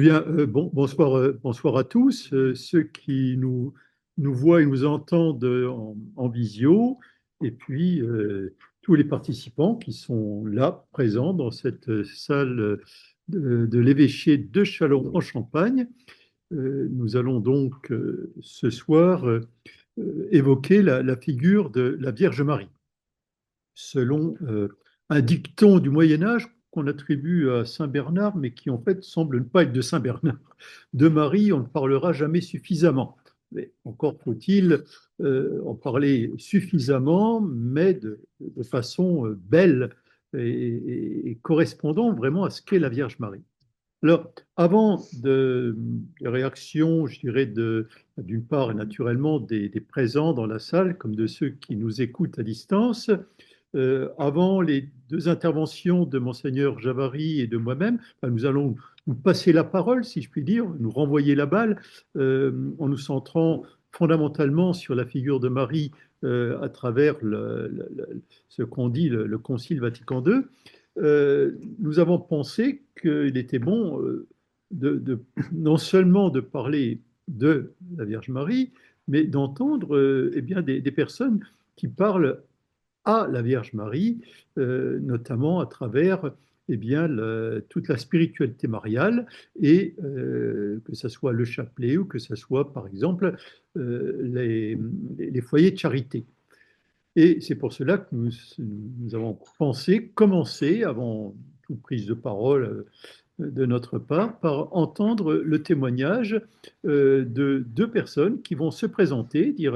bien, bonsoir, bonsoir à tous, ceux qui nous voient et nous entendent en visio, et puis tous les participants qui sont là, présents dans cette salle de l'évêché de Châlons en Champagne. Nous allons donc ce soir évoquer la figure de la Vierge Marie selon un dicton du Moyen Âge qu'on attribue à Saint Bernard, mais qui en fait semble ne pas être de Saint Bernard. De Marie, on ne parlera jamais suffisamment. Mais encore faut-il en parler suffisamment, mais de façon belle et correspondant vraiment à ce qu'est la Vierge Marie. Alors, avant de réactions, je dirais, d'une part, naturellement, des présents dans la salle, comme de ceux qui nous écoutent à distance, avant les deux interventions de Monseigneur Javary et de moi-même, enfin, nous allons nous passer la parole, si je puis dire, nous renvoyer la balle, en nous centrant fondamentalement sur la figure de Marie à travers ce qu'ont dit le Concile Vatican II. Nous avons pensé qu'il était bon non seulement de parler de la Vierge Marie, mais d'entendre eh bien, des personnes qui parlent à la Vierge Marie, notamment à travers eh bien, toute la spiritualité mariale, et que ce soit le chapelet ou que ce soit, par exemple, les foyers de charité. Et c'est pour cela que nous avons pensé commencer, avant toute prise de parole de notre part, par entendre le témoignage de deux personnes qui vont se présenter, dire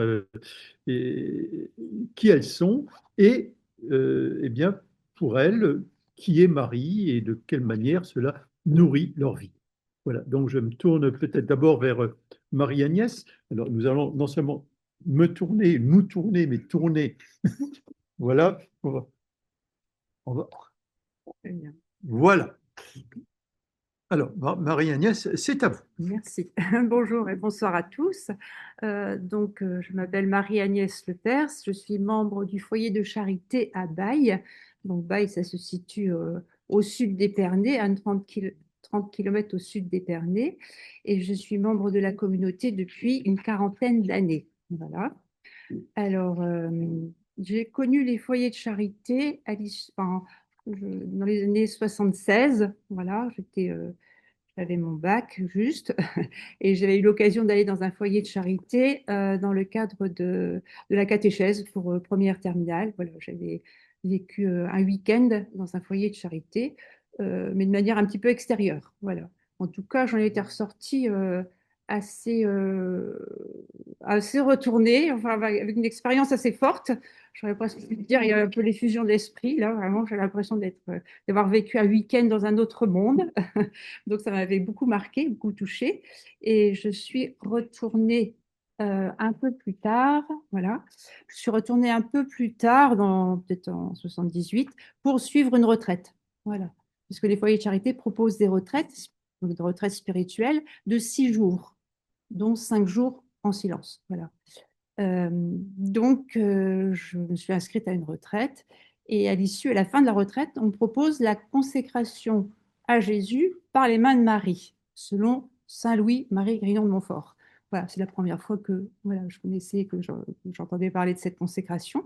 et- qui elles sont et eh bien, pour elles, qui est Marie et de quelle manière cela nourrit leur vie. Voilà, donc je me tourne peut-être d'abord vers Marie-Agnès. Alors nous allons non seulement nous tourner, mais tourner. Voilà, on va- Très bien. voilà. Alors, Marie-Agnès, c'est à vous. Merci. Bonjour et bonsoir à tous. Je m'appelle Marie-Agnès Lepers. Je suis membre du foyer de charité à Baye. Donc, Baye, ça se situe au sud d'Épernay, à 30 km au sud d'Épernay. Et je suis membre de la communauté depuis une quarantaine d'années. Voilà. Alors, j'ai connu les foyers de charité dans les années 76. Voilà, j'avais mon bac juste et j'avais eu l'occasion d'aller dans un foyer de charité dans le cadre de la catéchèse pour première terminale. Voilà, j'avais vécu un week-end dans un foyer de charité, mais de manière un petit peu extérieure. Voilà. En tout cas, j'en étais ressortie assez, assez retournée, enfin, avec une expérience assez forte. J'aurais presque pu dire, il y a un peu l'effusion d'esprit. Là, vraiment, j'ai l'impression d'avoir vécu un week-end dans un autre monde. Donc, ça m'avait beaucoup marqué, beaucoup touchée. Et je suis retournée un peu plus tard, voilà. Je suis retournée un peu plus tard, peut-être en 78, pour suivre une retraite. Voilà. Parce que les foyers de charité proposent des retraites, donc des retraites spirituelles, de 6 jours, dont 5 jours en silence. Voilà. Je me suis inscrite à une retraite et à la fin de la retraite, on me propose la consécration à Jésus par les mains de Marie, selon Saint Louis-Marie Grignon de Montfort. Voilà, c'est la première fois que voilà, je connaissais, que j'entendais parler de cette consécration.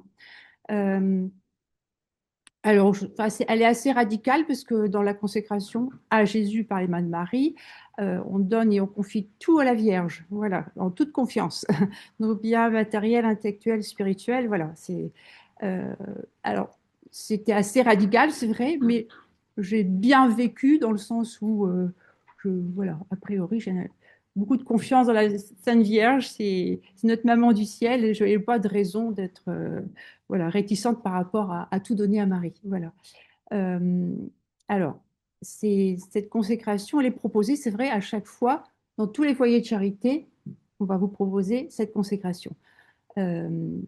Euh, elle est assez radicale parce que dans la consécration à Jésus par les mains de Marie, on donne et on confie tout à la Vierge, voilà, en toute confiance. Nos biens matériels, intellectuels, spirituels, voilà. Euh, alors, c'était assez radical, c'est vrai, mais j'ai bien vécu dans le sens où, voilà, a priori, j'ai beaucoup de confiance dans la Sainte Vierge, c'est notre maman du ciel et je n'ai pas de raison d'être voilà, réticente par rapport à tout donner à Marie. Voilà. Euh, alors, cette consécration, elle est proposée, c'est vrai, à chaque fois, dans tous les foyers de charité, on va vous proposer cette consécration. Euh,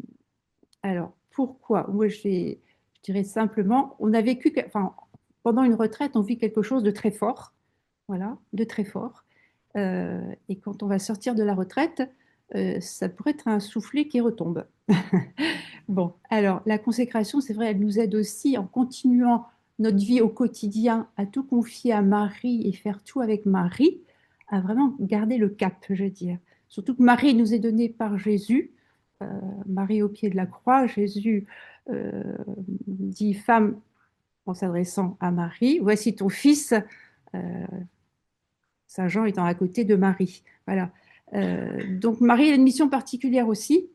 alors, pourquoi? Je dirais simplement, on a vécu, enfin, pendant une retraite, on vit quelque chose de très fort, voilà, de très fort. Et quand on va sortir de la retraite, ça pourrait être un soufflet qui retombe. Bon, alors la consécration, c'est vrai, elle nous aide aussi en continuant notre vie au quotidien à tout confier à Marie et faire tout avec Marie. à vraiment garder le cap, je veux dire. Surtout que Marie nous est donnée par Jésus, euh, Marie au pied de la croix. Jésus euh, dit, femme, en s'adressant à Marie, voici ton fils, euh, Saint Jean étant à côté de Marie. Voilà. Donc Marie a une mission particulière aussi.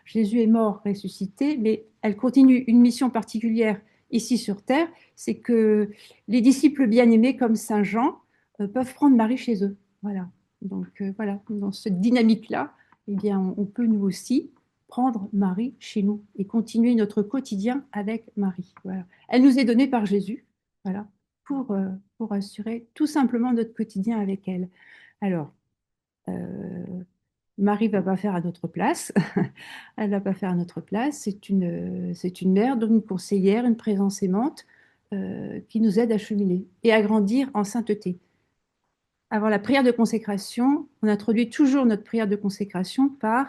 Jésus est mort, ressuscité, mais elle continue une mission particulière ici sur terre, c'est que les disciples bien-aimés comme Saint Jean peuvent prendre Marie chez eux. Voilà. Donc voilà, dans cette dynamique-là, eh bien, on peut nous aussi prendre Marie chez nous et continuer notre quotidien avec Marie. Voilà. Elle nous est donnée par Jésus. Voilà pour assurer tout simplement notre quotidien avec elle. Alors, euh, Marie va pas faire à notre place. Elle va pas faire à notre place. C'est une mère, donc une conseillère, une présence aimante qui nous aide à cheminer et à grandir en sainteté. Avant la prière de consécration, on introduit toujours notre prière de consécration par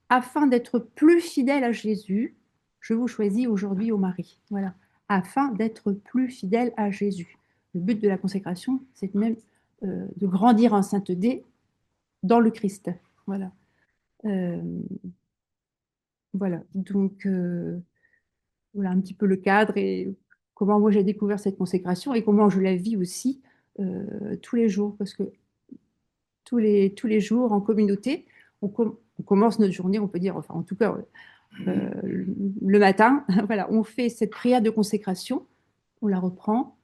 afin d'être plus fidèle à Jésus, je vous choisis aujourd'hui au mari. Voilà. Afin d'être plus fidèle à Jésus. Le but de la consécration, c'est même de grandir en sainteté dans le Christ. Voilà. Euh, voilà. Donc, voilà un petit peu le cadre et comment moi j'ai découvert cette consécration et comment je la vis aussi tous les jours. Parce que tous les jours en communauté, on commence notre journée, on peut dire, enfin en tout cas le matin, voilà, on fait cette prière de consécration, on la reprend,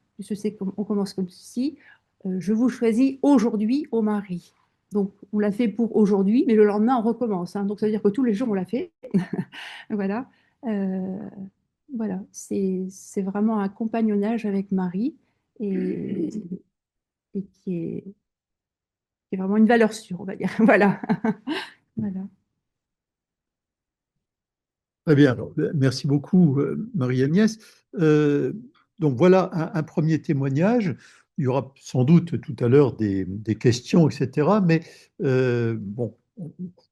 on commence comme ceci, je vous choisis aujourd'hui au mari. Donc on l'a fait pour aujourd'hui, mais le lendemain on recommence. Hein. Donc ça veut dire que tous les jours on l'a fait. Voilà. Euh, voilà, c'est vraiment un compagnonnage avec Marie et, et qui est vraiment une valeur sûre, on va dire. Voilà. Voilà. Très bien. Alors, merci beaucoup, Marie-Agnès. Euh, donc voilà un premier témoignage. Il y aura sans doute tout à l'heure des questions, etc. Mais bon,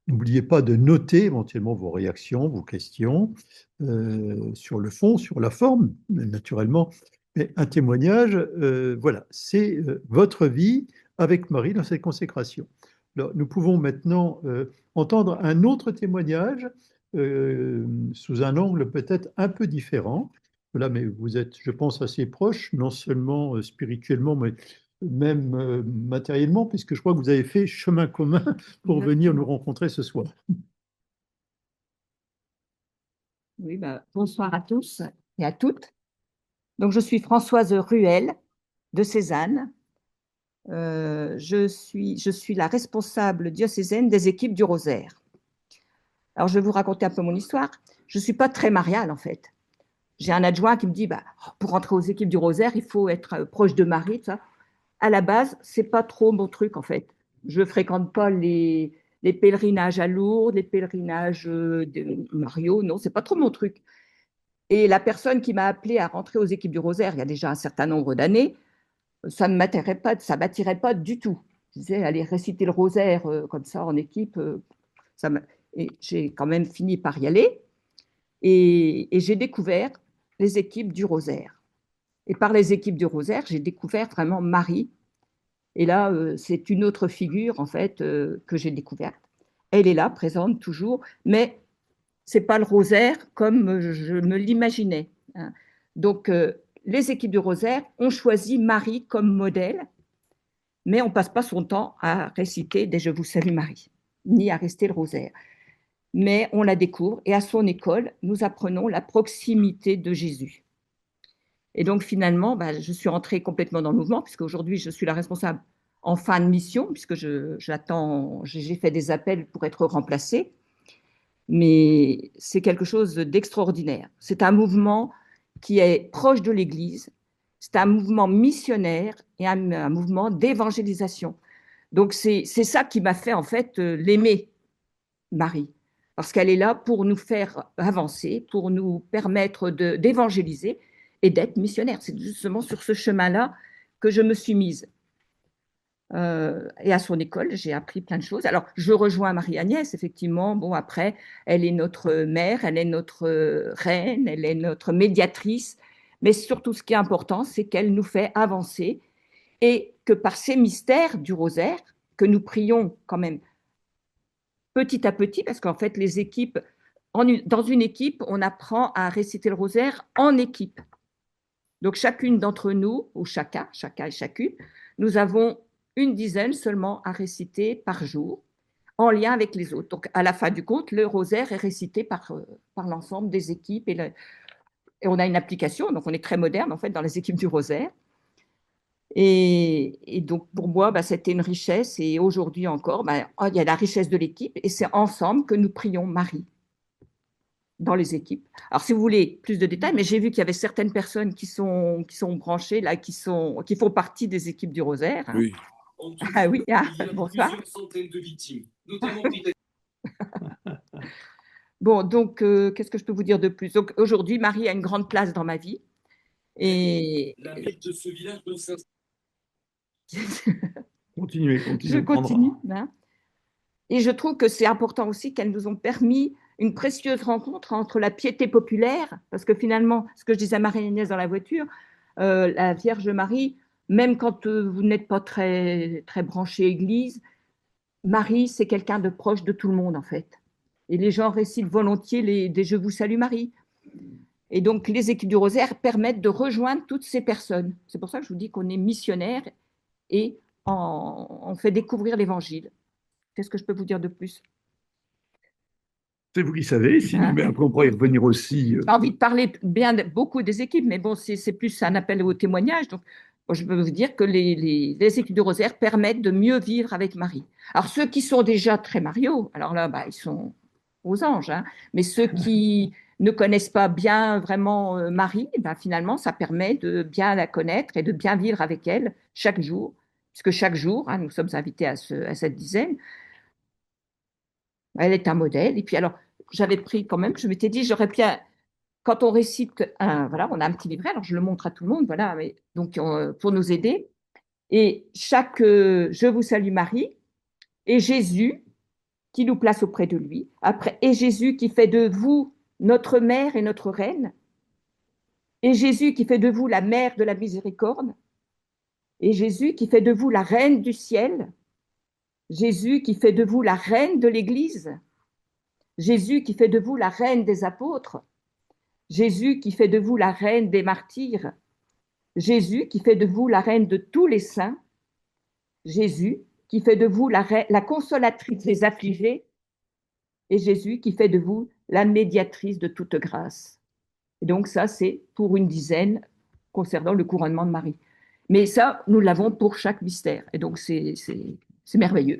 n'oubliez pas de noter éventuellement vos réactions, vos questions sur le fond, sur la forme, naturellement. Mais un témoignage, voilà, c'est votre vie avec Marie dans cette consécration. Alors, nous pouvons maintenant entendre un autre témoignage sous un angle peut-être un peu différent. Voilà, mais vous êtes, je pense, assez proches, non seulement spirituellement, mais même matériellement, puisque je crois que vous avez fait chemin commun pour venir nous Exactement. rencontrer ce soir. Oui, bonsoir à tous et à toutes. Donc, je suis Françoise Ruel de Cézanne. Je suis la responsable diocésaine des équipes du Rosaire. Alors, je vais vous raconter un peu mon histoire. Je ne suis pas très mariale, en fait. J'ai un adjoint qui me dit, pour rentrer aux équipes du Rosaire, il faut être proche de Marie. Ça. À la base, ce n'est pas trop mon truc, en fait. Je ne fréquente pas les pèlerinages à Lourdes, les pèlerinages de Mario. Non, ce n'est pas trop mon truc. Et la personne qui m'a appelée à rentrer aux équipes du Rosaire il y a déjà un certain nombre d'années, ça ne m'attirait pas du tout. Je disais, aller réciter le Rosaire comme ça en équipe, et j'ai quand même fini par y aller. Et j'ai découvert les équipes du Rosaire. Et par les équipes du Rosaire, j'ai découvert vraiment Marie. Et là, c'est une autre figure, en fait, que j'ai découverte. Elle est là, présente toujours, mais c'est pas le Rosaire comme je me l'imaginais. Hein. Donc, les équipes du Rosaire ont choisi Marie comme modèle, mais on passe pas son temps à réciter des Je vous salue Marie, ni à rester le Rosaire. Mais on la découvre et à son école, nous apprenons la proximité de Jésus. Et donc finalement, je suis entrée complètement dans le mouvement, puisque aujourd'hui, je suis la responsable en fin de mission, puisque j'ai fait des appels pour être remplacée. Mais c'est quelque chose d'extraordinaire. C'est un mouvement qui est proche de l'Église, c'est un mouvement missionnaire et un mouvement d'évangélisation. Donc c'est ça qui m'a fait en fait l'aimer, Marie, parce qu'elle est là pour nous faire avancer, pour nous permettre d'évangéliser et d'être missionnaire. C'est justement sur ce chemin-là que je me suis mise. Et à son école, j'ai appris plein de choses. Alors, je rejoins Marie-Agnès, effectivement. Bon, après, elle est notre mère, elle est notre reine, elle est notre médiatrice. Mais surtout, ce qui est important, c'est qu'elle nous fait avancer et que par ces mystères du rosaire, que nous prions quand même petit à petit, parce qu'en fait, les équipes, dans une équipe, on apprend à réciter le rosaire en équipe. Donc, chacune d'entre nous, ou chacun et chacune, nous avons une dizaine seulement à réciter par jour, en lien avec les autres. Donc, à la fin du compte, le rosaire est récité par l'ensemble des équipes. Et on a une application, donc on est très moderne, en fait, dans les équipes du rosaire. Et donc, pour moi, c'était une richesse. Et aujourd'hui encore, il y a la richesse de l'équipe. Et c'est ensemble que nous prions Marie dans les équipes. Alors, si vous voulez plus de détails, mais j'ai vu qu'il y avait certaines personnes qui sont branchées, là, qui font partie des équipes du rosaire. Oui. Ah oui, Il y a bonsoir. plusieurs centaines de victimes, notamment Bon, donc, qu'est-ce que je peux vous dire de plus? Donc, aujourd'hui, Marie a une grande place dans ma vie. Et la ville de ce village de Saint. Continuez. Je continue. Hein. Et je trouve que c'est important aussi qu'elles nous ont permis une précieuse rencontre entre la piété populaire, parce que finalement, ce que je disais à Marie-Agnès dans la voiture, la Vierge Marie, même quand vous n'êtes pas très, très branché Église, Marie, c'est quelqu'un de proche de tout le monde, en fait. Et les gens récitent volontiers des Je vous salue Marie. Et donc, les équipes du rosaire permettent de rejoindre toutes ces personnes. C'est pour ça que je vous dis qu'on est missionnaire et on fait découvrir l'Évangile. Qu'est-ce que je peux vous dire de plus? C'est vous qui savez, sinon, mais après on pourrait y revenir aussi. J'ai envie de parler beaucoup des équipes, mais bon, c'est plus un appel au témoignage. Donc, je peux vous dire que les équipes du rosaire permettent de mieux vivre avec Marie. Alors, ceux qui sont déjà très Mario, alors là, ils sont aux anges, hein. Mais ceux qui ne connaissent pas bien vraiment Marie, finalement, ça permet de bien la connaître et de bien vivre avec elle chaque jour, puisque chaque jour, hein, nous sommes invités à cette dizaine. Elle est un modèle. Et puis alors, j'avais pris quand même, je m'étais dit, j'aurais bien, quand on récite, voilà, on a un petit livret, alors je le montre à tout le monde, voilà, mais, donc pour nous aider. Et chaque Je vous salue Marie, et Jésus qui nous place auprès de lui. Après, et Jésus qui fait de vous notre mère et notre reine. Et Jésus qui fait de vous la mère de la miséricorde. Et Jésus qui fait de vous la reine du ciel. Jésus qui fait de vous la reine de l'Église. Jésus qui fait de vous la reine des apôtres. Jésus qui fait de vous la reine des martyrs. Jésus qui fait de vous la reine de tous les saints. Jésus qui fait de vous la consolatrice des affligés. Et Jésus qui fait de vous la médiatrice de toute grâce. Et donc ça, c'est pour une dizaine concernant le couronnement de Marie. Mais ça, nous l'avons pour chaque mystère. Et donc, c'est merveilleux.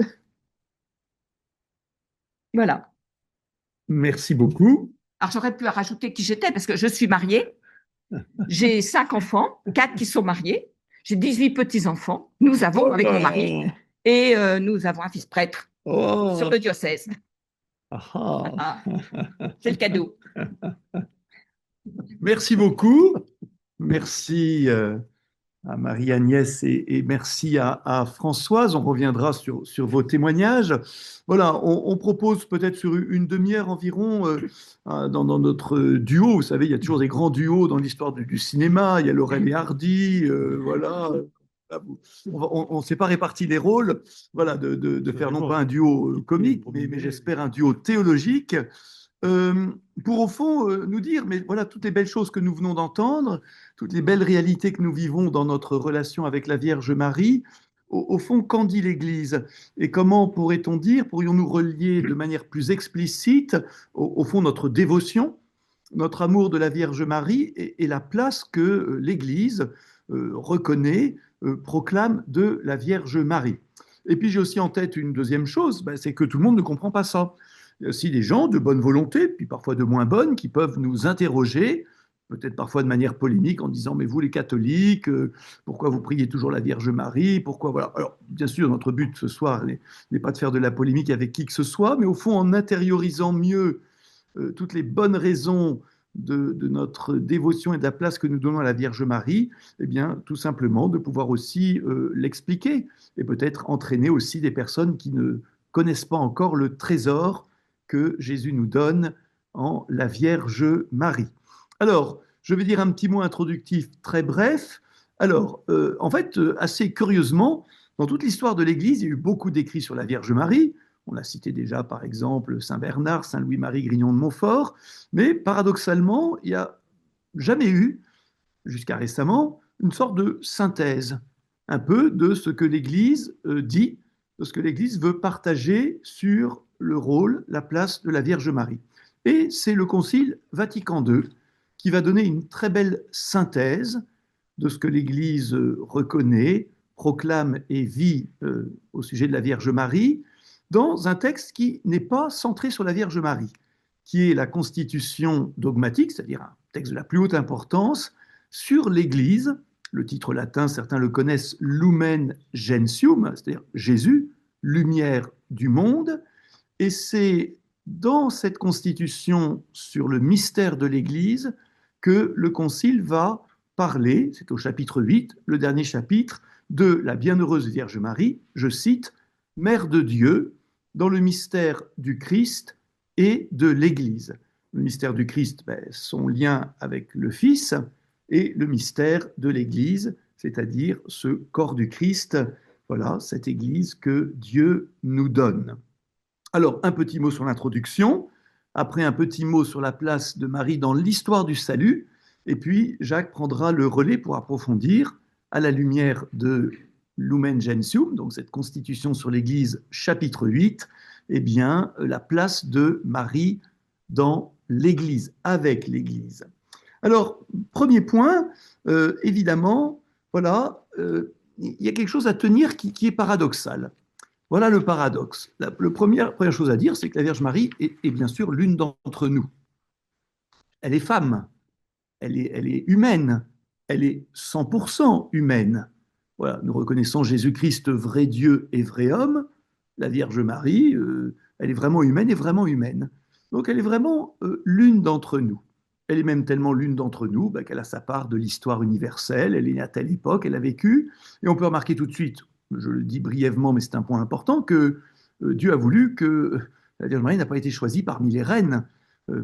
Voilà. Merci beaucoup. Alors, j'aurais pu rajouter qui j'étais, parce que je suis mariée. J'ai 5 enfants, 4 qui sont mariés. J'ai 18 petits-enfants. Nous avons avec mon mari. Et nous avons un fils prêtre sur le diocèse. C'est le cadeau. Merci beaucoup. Merci à Marie-Agnès et merci à Françoise. On reviendra sur vos témoignages. Voilà, on propose peut-être sur une demi-heure environ dans notre duo. Vous savez, il y a toujours des grands duos dans l'histoire du cinéma. Il y a Laurel et Hardy, voilà. On ne s'est pas réparti les rôles, voilà, de faire non pas un duo comique, mais j'espère un duo théologique. Pour au fond nous dire, mais voilà, toutes les belles choses que nous venons d'entendre, toutes les belles réalités que nous vivons dans notre relation avec la Vierge Marie, au fond, qu'en dit l'Église? Et comment pourrait-on dire, pourrions-nous relier de manière plus explicite, au fond, notre dévotion, notre amour de la Vierge Marie et la place que l'Église reconnaît, proclame de la Vierge Marie? Et puis j'ai aussi en tête une deuxième chose, c'est que tout le monde ne comprend pas ça. Il y a aussi des gens de bonne volonté, puis parfois de moins bonne, qui peuvent nous interroger, peut-être parfois de manière polémique, en disant, mais vous les catholiques, pourquoi vous priez toujours la Vierge Marie? Pourquoi, voilà. Alors, bien sûr, notre but ce soir n'est pas de faire de la polémique avec qui que ce soit, mais au fond, en intériorisant mieux toutes les bonnes raisons de notre dévotion et de la place que nous donnons à la Vierge Marie, eh bien, tout simplement de pouvoir aussi l'expliquer et peut-être entraîner aussi des personnes qui ne connaissent pas encore le trésor que Jésus nous donne en la Vierge Marie. Alors, je vais dire un petit mot introductif très bref. Alors, en fait, assez curieusement, dans toute l'histoire de l'Église, il y a eu beaucoup d'écrits sur la Vierge Marie. On a cité déjà, par exemple, Saint Bernard, Saint Louis-Marie Grignon de Montfort. Mais paradoxalement, il n'y a jamais eu, jusqu'à récemment, une sorte de synthèse, un peu de ce que l'Église dit, de ce que l'Église veut partager sur le rôle, la place de la Vierge Marie. Et c'est le Concile Vatican II qui va donner une très belle synthèse de ce que l'Église reconnaît, proclame et vit au sujet de la Vierge Marie, dans un texte qui n'est pas centré sur la Vierge Marie, qui est la constitution dogmatique, c'est-à-dire un texte de la plus haute importance, sur l'Église. Le titre latin, certains le connaissent, Lumen Gentium, c'est-à-dire Jésus, lumière du monde. Et c'est dans cette constitution sur le mystère de l'Église que le Concile va parler, c'est au chapitre 8, le dernier chapitre, de la bienheureuse Vierge Marie, je cite, Mère de Dieu, dans le mystère du Christ et de l'Église. Le mystère du Christ, son lien avec le Fils, et le mystère de l'Église, c'est-à-dire ce corps du Christ, voilà, cette Église que Dieu nous donne. Alors, un petit mot sur l'introduction, après un petit mot sur la place de Marie dans l'histoire du salut, et puis Jacques prendra le relais pour approfondir, à la lumière de Lumen Gentium, donc cette constitution sur l'Église, chapitre 8, eh bien, la place de Marie dans l'Église, avec l'Église. Alors, premier point, évidemment, voilà, il y a quelque chose à tenir qui est paradoxal. Voilà le paradoxe. La première chose à dire, c'est que la Vierge Marie est bien sûr l'une d'entre nous. Elle est femme, elle est humaine, elle est 100% humaine. Voilà, nous reconnaissons Jésus-Christ, vrai Dieu et vrai homme. La Vierge Marie, elle est vraiment humaine et vraiment humaine. Donc elle est vraiment l'une d'entre nous. Elle est même tellement l'une d'entre nous qu'elle a sa part de l'histoire universelle. Elle est née à telle époque, elle a vécu. Et on peut remarquer tout de suite, je le dis brièvement, mais c'est un point important, que Dieu a voulu que la Vierge Marie n'a pas été choisie parmi les reines,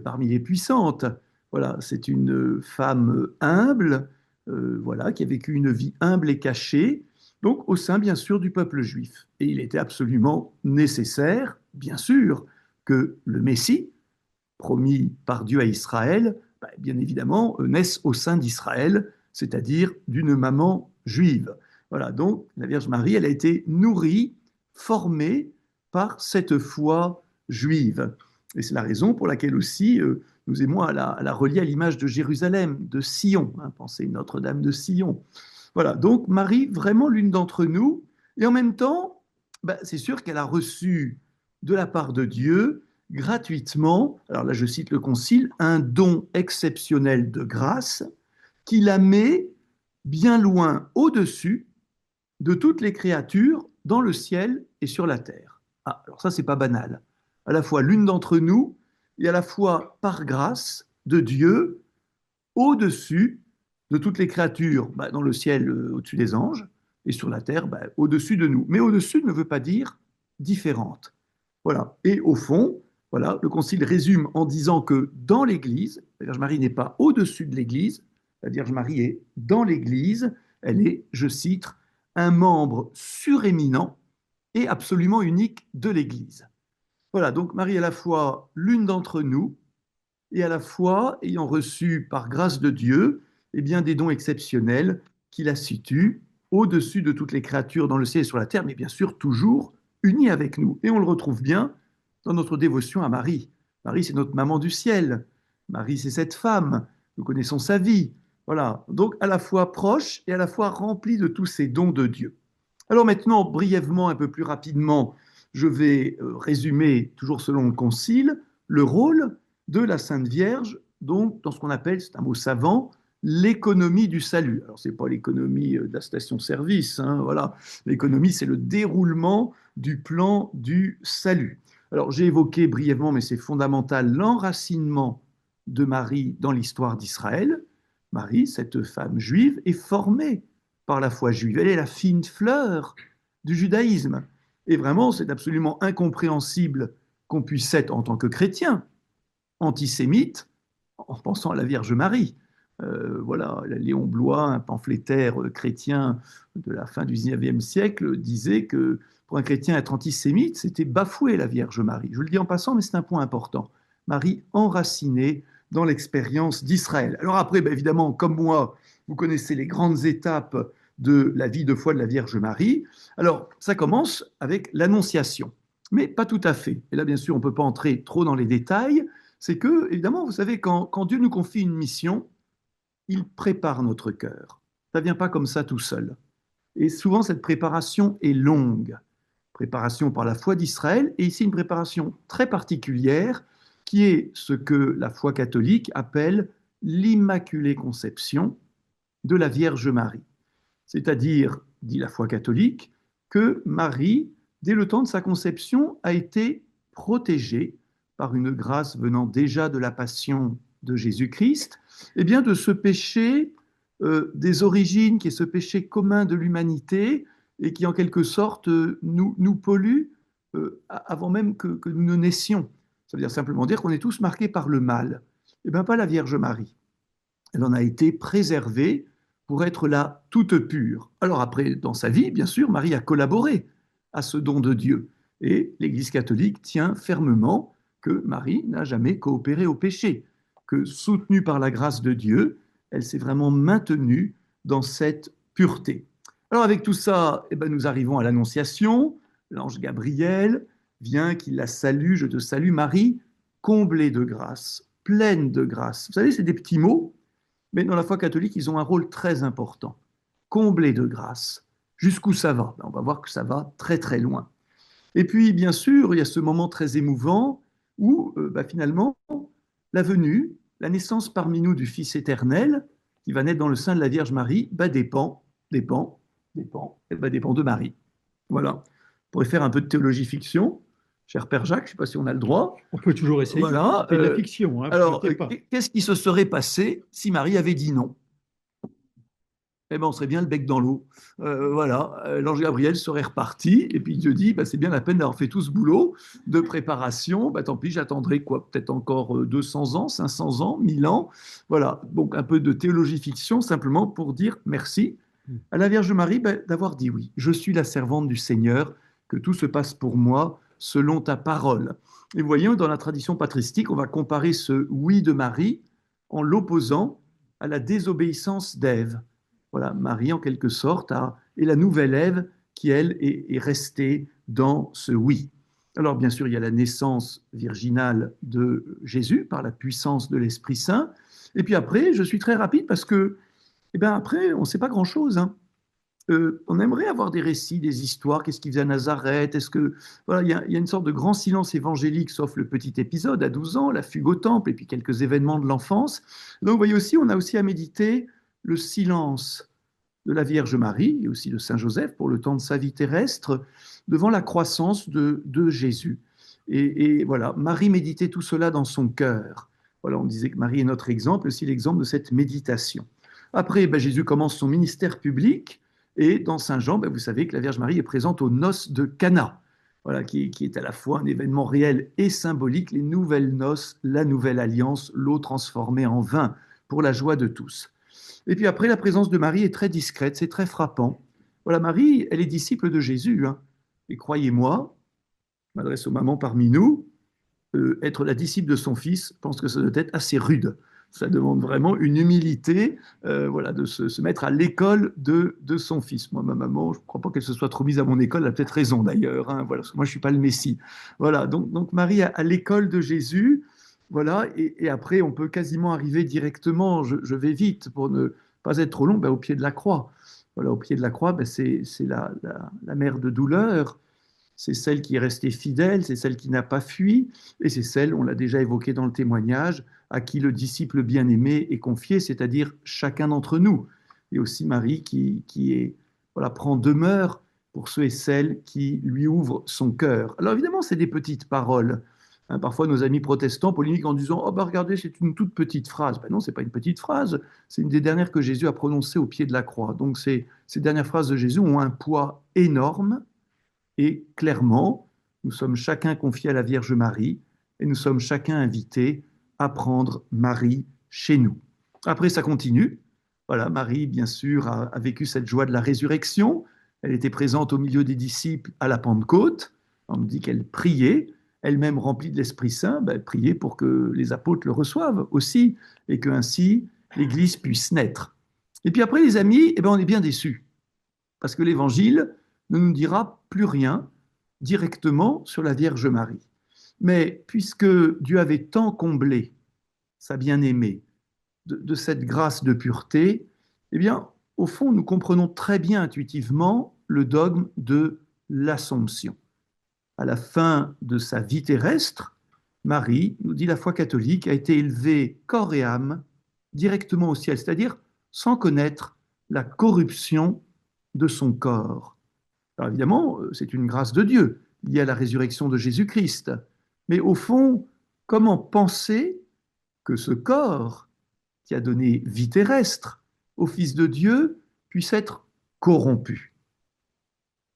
parmi les puissantes. Voilà, c'est une femme humble, voilà, qui a vécu une vie humble et cachée, donc au sein, bien sûr, du peuple juif. Et il était absolument nécessaire, bien sûr, que le Messie, promis par Dieu à Israël, bien évidemment, naisse au sein d'Israël, c'est-à-dire d'une maman juive. Voilà, donc la Vierge Marie, elle a été nourrie, formée par cette foi juive. Et c'est la raison pour laquelle aussi nous aimons à la relier à l'image de Jérusalem, de Sion. Pensez Notre-Dame de Sion. Voilà, donc Marie, vraiment l'une d'entre nous. Et en même temps, c'est sûr qu'elle a reçu de la part de Dieu gratuitement, alors là je cite le Concile, un don exceptionnel de grâce qui la met bien loin au-dessus de toutes les créatures dans le ciel et sur la terre. Ah, alors ça c'est pas banal. À la fois l'une d'entre nous et à la fois par grâce de Dieu au-dessus de toutes les créatures dans le ciel au-dessus des anges et sur la terre au-dessus de nous. Mais au-dessus ne veut pas dire différente. Voilà. Et au fond, voilà, le Concile résume en disant que dans l'Église, la Vierge Marie n'est pas au-dessus de l'Église, la Vierge Marie est dans l'Église, elle est, je cite, un membre suréminent et absolument unique de l'Église. Voilà, donc Marie est à la fois l'une d'entre nous et à la fois ayant reçu par grâce de Dieu bien, des dons exceptionnels qui la situent au-dessus de toutes les créatures dans le ciel et sur la terre, mais bien sûr toujours unie avec nous. Et on le retrouve bien dans notre dévotion à Marie. Marie, c'est notre maman du ciel. Marie, c'est cette femme. Nous connaissons sa vie. Voilà. Donc, à la fois proche et à la fois remplie de tous ces dons de Dieu. Alors maintenant, brièvement, un peu plus rapidement, je vais résumer, toujours selon le Concile, le rôle de la Sainte Vierge, donc dans ce qu'on appelle, c'est un mot savant, l'économie du salut. Alors, ce n'est pas l'économie de la station-service, voilà. L'économie, c'est le déroulement du plan du salut. Alors, j'ai évoqué brièvement, mais c'est fondamental, l'enracinement de Marie dans l'histoire d'Israël. Marie, cette femme juive, est formée par la foi juive. Elle est la fine fleur du judaïsme. Et vraiment, c'est absolument incompréhensible qu'on puisse être, en tant que chrétien, antisémite, en pensant à la Vierge Marie. Voilà, Léon Bloy, un pamphlétaire chrétien de la fin du 19e siècle, disait que pour un chrétien être antisémite, c'était bafouer la Vierge Marie. Je le dis en passant, mais c'est un point important. Marie enracinée dans l'expérience d'Israël. Alors après, ben évidemment, comme moi, vous connaissez les grandes étapes de la vie de foi de la Vierge Marie. Alors, ça commence avec l'Annonciation, mais pas tout à fait. Et là, bien sûr, on ne peut pas entrer trop dans les détails. C'est que, évidemment, vous savez, quand Dieu nous confie une mission, il prépare notre cœur. Ça ne vient pas comme ça tout seul. Et souvent, cette préparation est longue. Préparation par la foi d'Israël, et ici une préparation très particulière, qui est ce que la foi catholique appelle l'Immaculée Conception de la Vierge Marie. C'est-à-dire, dit la foi catholique, que Marie, dès le temps de sa conception, a été protégée par une grâce venant déjà de la passion de Jésus-Christ, et bien de ce péché des origines, qui est ce péché commun de l'humanité, et qui en quelque sorte nous pollue avant même que nous ne naissions. Ça veut dire simplement dire qu'on est tous marqués par le mal. Et bien pas la Vierge Marie. Elle en a été préservée pour être là toute pure. Alors après, dans sa vie, bien sûr, Marie a collaboré à ce don de Dieu. Et l'Église catholique tient fermement que Marie n'a jamais coopéré au péché, que soutenue par la grâce de Dieu, elle s'est vraiment maintenue dans cette pureté. Alors avec tout ça, eh ben, nous arrivons à l'Annonciation. L'ange Gabriel vient, qui la salue, je te salue Marie, comblée de grâce, pleine de grâce. Vous savez, c'est des petits mots, mais dans la foi catholique, ils ont un rôle très important. Comblée de grâce. Jusqu'où ça va? Ben, on va voir que ça va très très loin. Et puis, bien sûr, il y a ce moment très émouvant où, finalement, la venue, la naissance parmi nous du Fils éternel, qui va naître dans le sein de la Vierge Marie, dépend de Marie. Voilà. On pourrait faire un peu de théologie fiction. Cher Père Jacques, je ne sais pas si on a le droit. On peut toujours essayer. Voilà. C'est de la fiction, hein, Alors, pas. qu'est-ce qui se serait passé si Marie avait dit non? Eh ben, on serait bien le bec dans l'eau. Voilà, l'ange Gabriel serait reparti, et puis Dieu dit, c'est bien la peine d'avoir fait tout ce boulot de préparation, tant pis, j'attendrai quoi, peut-être encore 200 ans, 500 ans, 1000 ans. Voilà, donc un peu de théologie fiction, simplement pour dire merci à la Vierge Marie d'avoir dit oui. Je suis la servante du Seigneur, que tout se passe pour moi selon ta parole. Et vous voyez, dans la tradition patristique, on va comparer ce oui de Marie en l'opposant à la désobéissance d'Ève. Voilà, Marie, en quelque sorte, est la nouvelle Ève qui, elle, est restée dans ce oui. Alors, bien sûr, il y a la naissance virginale de Jésus par la puissance de l'Esprit Saint. Et puis après, je suis très rapide parce que, après, on ne sait pas grand-chose. Hein. On aimerait avoir des récits, des histoires. Qu'est-ce qui faisait à Nazareth? Est-ce que voilà, il y a une sorte de grand silence évangélique, sauf le petit épisode à 12 ans, la fugue au temple, et puis quelques événements de l'enfance. Donc, vous voyez aussi, on a aussi à méditer le silence de la Vierge Marie et aussi de Saint Joseph pour le temps de sa vie terrestre devant la croissance de Jésus. Et voilà, Marie méditait tout cela dans son cœur. Voilà, on disait que Marie est notre exemple, aussi l'exemple de cette méditation. Après, Jésus commence son ministère public et dans Saint Jean, vous savez que la Vierge Marie est présente aux noces de Cana. Voilà, qui est à la fois un événement réel et symbolique, les nouvelles noces, la nouvelle alliance, l'eau transformée en vin pour la joie de tous. Et puis après, la présence de Marie est très discrète, c'est très frappant. Voilà, Marie, elle est disciple de Jésus. Hein. Et croyez-moi, je m'adresse aux mamans parmi nous, être la disciple de son fils, je pense que ça doit être assez rude. Ça demande vraiment une humilité, voilà, de se mettre à l'école de son fils. Moi, ma maman, je ne crois pas qu'elle se soit trop mise à mon école, elle a peut-être raison d'ailleurs, hein, voilà, parce que moi, je ne suis pas le Messie. Voilà, donc Marie à l'école de Jésus. Voilà, et après, on peut quasiment arriver directement, je vais vite pour ne pas être trop long, au pied de la croix. Voilà, au pied de la croix, c'est la mère de douleur, c'est celle qui est restée fidèle, c'est celle qui n'a pas fui, et c'est celle, on l'a déjà évoqué dans le témoignage, à qui le disciple bien-aimé est confié, c'est-à-dire chacun d'entre nous. Et aussi Marie qui est, voilà, prend demeure pour ceux et celles qui lui ouvrent son cœur. Alors évidemment, c'est des petites paroles. Hein, parfois, nos amis protestants polémiquent en disant « Oh, regardez, c'est une toute petite phrase. » Non, ce n'est pas une petite phrase, c'est une des dernières que Jésus a prononcées au pied de la croix. Donc, ces dernières phrases de Jésus ont un poids énorme et clairement, nous sommes chacun confiés à la Vierge Marie et nous sommes chacun invités à prendre Marie chez nous. Après, ça continue. Voilà, Marie, bien sûr, a vécu cette joie de la résurrection. Elle était présente au milieu des disciples à la Pentecôte. On nous dit qu'elle priait, elle-même remplie de l'Esprit Saint, ben, elle priait pour que les apôtres le reçoivent aussi, et que ainsi l'Église puisse naître. Et puis après, les amis, eh ben, on est bien déçus, parce que l'Évangile ne nous dira plus rien directement sur la Vierge Marie. Mais puisque Dieu avait tant comblé sa bien-aimée de cette grâce de pureté, eh bien, au fond, nous comprenons très bien intuitivement le dogme de l'Assomption. À la fin de sa vie terrestre, Marie, nous dit la foi catholique, a été élevée corps et âme directement au ciel, c'est-à-dire sans connaître la corruption de son corps. Alors évidemment, c'est une grâce de Dieu liée à la résurrection de Jésus-Christ. Mais au fond, comment penser que ce corps qui a donné vie terrestre au Fils de Dieu puisse être corrompu?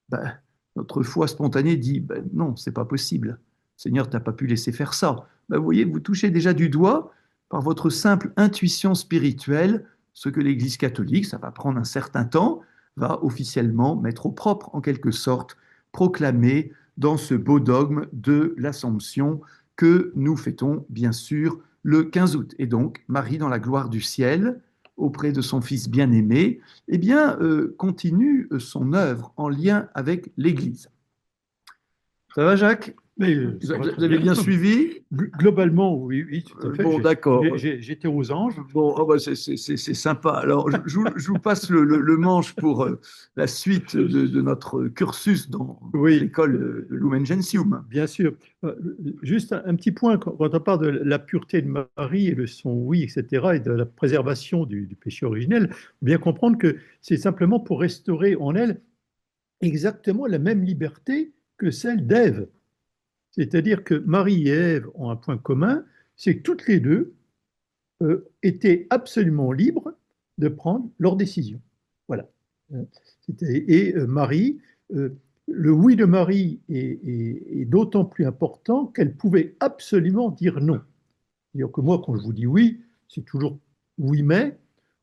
Ben, notre foi spontanée dit ben non, c'est pas possible. Seigneur, tu n'as pas pu laisser faire ça. Ben, vous voyez, vous touchez déjà du doigt, par votre simple intuition spirituelle, ce que l'Église catholique, ça va prendre un certain temps, va officiellement mettre au propre, en quelque sorte, proclamer dans ce beau dogme de l'Assomption que nous fêtons, bien sûr, le 15 août. Et donc, Marie dans la gloire du ciel, auprès de son Fils bien-aimé, eh bien, continue son œuvre en lien avec l'Église. Ça va, Jacques? Mais, Vous ça va très avez bien suivi? Globalement, oui, oui, tout à fait. Bon, d'accord. J'étais aux anges. Bon, oh bah, c'est sympa. Alors, je vous passe le manche pour la suite de notre cursus dans Oui. l'école de Lumen Gentium. Bien sûr. Juste un petit point, quand on parle de la pureté de Marie et de son oui, etc., et de la préservation du péché originel, il faut bien comprendre que c'est simplement pour restaurer en elle exactement la même liberté que celle d'Ève. C'est-à-dire que Marie et Ève ont un point commun, c'est que toutes les deux étaient absolument libres de prendre leurs décisions. Voilà. Et Marie, le oui de Marie est d'autant plus important qu'elle pouvait absolument dire non. C'est-à-dire que moi, quand je vous dis oui, c'est toujours oui mais,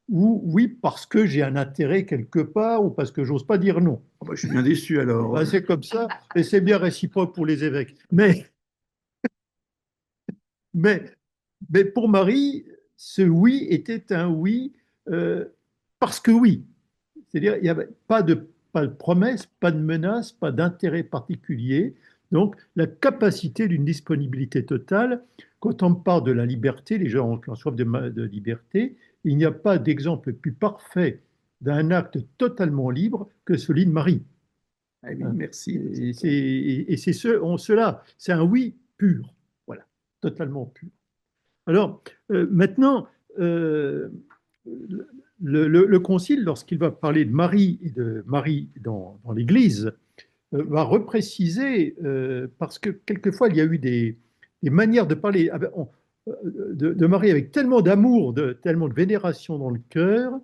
ou oui parce que j'ai un intérêt quelque part, ou parce que j'ose pas dire non. Oh bah, je suis bien déçu alors. Ben, c'est comme ça, et c'est bien réciproque pour les évêques. Mais, mais pour Marie, ce oui était un oui euh, parce que oui. C'est-à-dire, il n'y avait pas de promesse, pas de menace, pas d'intérêt particulier. Donc, la capacité d'une disponibilité totale. Quand on parle de la liberté, les gens ont soif de liberté, il n'y a pas d'exemple plus parfait d'un acte totalement libre que celui de Marie. Ah oui, merci. Et c'est cela, c'est un oui pur, voilà, totalement pur. Alors, maintenant, le Concile, lorsqu'il va parler de Marie et de Marie dans l'Église, va repréciser, parce que quelquefois il y a eu des manières de parler de Marie avec tellement d'amour, tellement de vénération dans le cœur,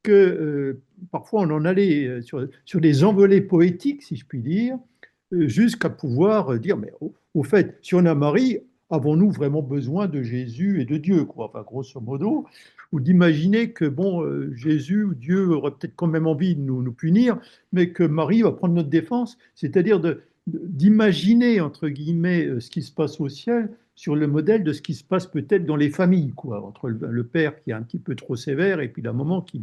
que parfois on en allait sur des envolées poétiques, si je puis dire, jusqu'à pouvoir dire, mais au fait, si on a Marie, avons-nous vraiment besoin de Jésus et de Dieu, quoi? Enfin, grosso modo, ou d'imaginer que bon, Jésus ou Dieu aurait peut-être quand même envie de nous punir, mais que Marie va prendre notre défense, c'est-à-dire d'imaginer, entre guillemets, ce qui se passe au ciel sur le modèle de ce qui se passe peut-être dans les familles, quoi, entre le père qui est un petit peu trop sévère et puis la maman qui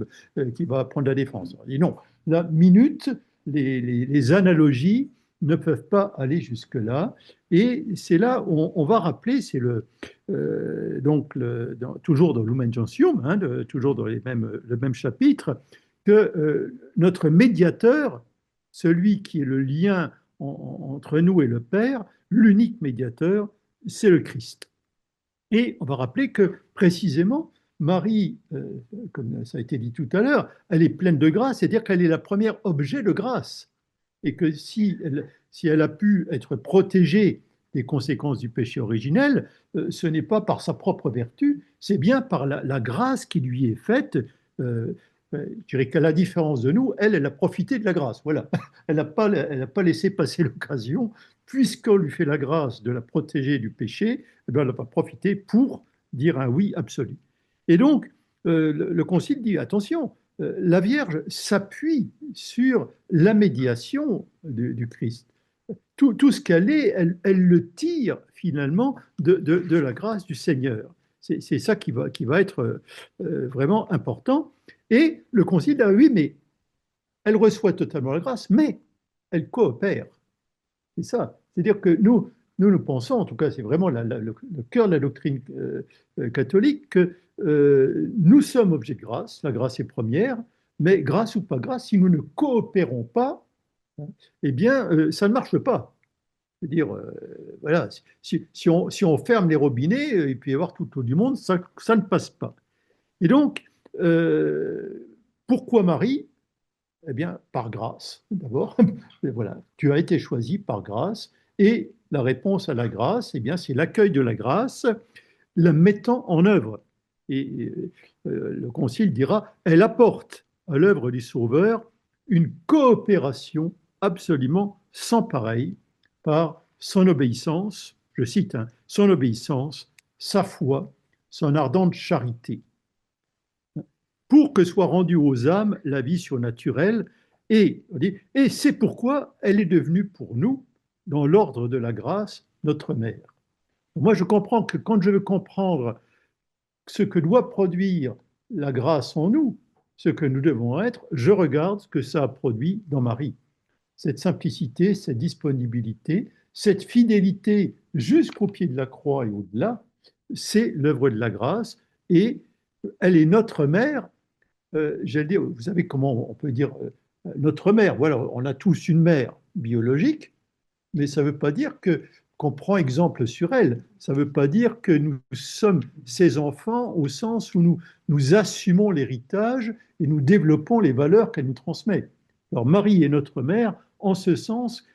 va prendre la défense. Et non, la minute, les analogies ne peuvent pas aller jusque-là. Et c'est là où on va rappeler, c'est toujours dans Lumen Gentium, hein, toujours dans le même chapitre, que notre médiateur, celui qui est le lien entre nous et le Père, l'unique médiateur, c'est le Christ. Et on va rappeler que précisément, Marie, comme ça a été dit tout à l'heure, elle est pleine de grâce, c'est-à-dire qu'elle est la première objet de grâce. Et que si elle a pu être protégée des conséquences du péché originel, ce n'est pas par sa propre vertu, c'est bien par la grâce qui lui est faite. Je dirais qu'à la différence de nous, elle a profité de la grâce. Voilà. Elle n'a pas laissé passer l'occasion, puisqu'on lui fait la grâce de la protéger du péché, eh bien, elle n'a pas profité pour dire un oui absolu. Et donc, le Concile dit, attention, la Vierge s'appuie sur la médiation du Christ. Tout ce qu'elle est, elle le tire finalement de la grâce du Seigneur. C'est ça qui va être vraiment important. Et le Concile dit, ah oui, mais elle reçoit totalement la grâce, mais elle coopère. C'est ça. C'est-à-dire que nous pensons, en tout cas, c'est vraiment le cœur de la doctrine catholique, que nous sommes objets de grâce, la grâce est première, mais grâce ou pas grâce, si nous ne coopérons pas, hein, eh bien, ça ne marche pas. C'est-à-dire, voilà, si on ferme les robinets, il peut y avoir tout l'eau du monde, ça ne passe pas. Et donc, pourquoi Marie? Eh bien, par grâce, d'abord. Voilà, tu as été choisi par grâce. Et la réponse à la grâce, eh bien, c'est l'accueil de la grâce, la mettant en œuvre. Et le Concile dira, elle apporte à l'œuvre du Sauveur une coopération absolument sans pareille par son obéissance, je cite, hein, son obéissance, sa foi, son ardente charité, pour que soit rendue aux âmes la vie surnaturelle. Et c'est pourquoi elle est devenue pour nous, dans l'ordre de la grâce, notre mère. Moi, je comprends que quand je veux comprendre ce que doit produire la grâce en nous, ce que nous devons être, je regarde ce que ça a produit dans Marie. Cette simplicité, cette disponibilité, cette fidélité jusqu'au pied de la croix et au-delà, c'est l'œuvre de la grâce et elle est notre mère. J'allais dire, vous savez comment on peut dire notre mère, voilà, on a tous une mère biologique, mais ça ne veut pas dire qu'on prend exemple sur elle. Ça ne veut pas dire que nous sommes ses enfants au sens où nous assumons l'héritage et nous développons les valeurs qu'elle nous transmet. Alors Marie est notre mère en ce sens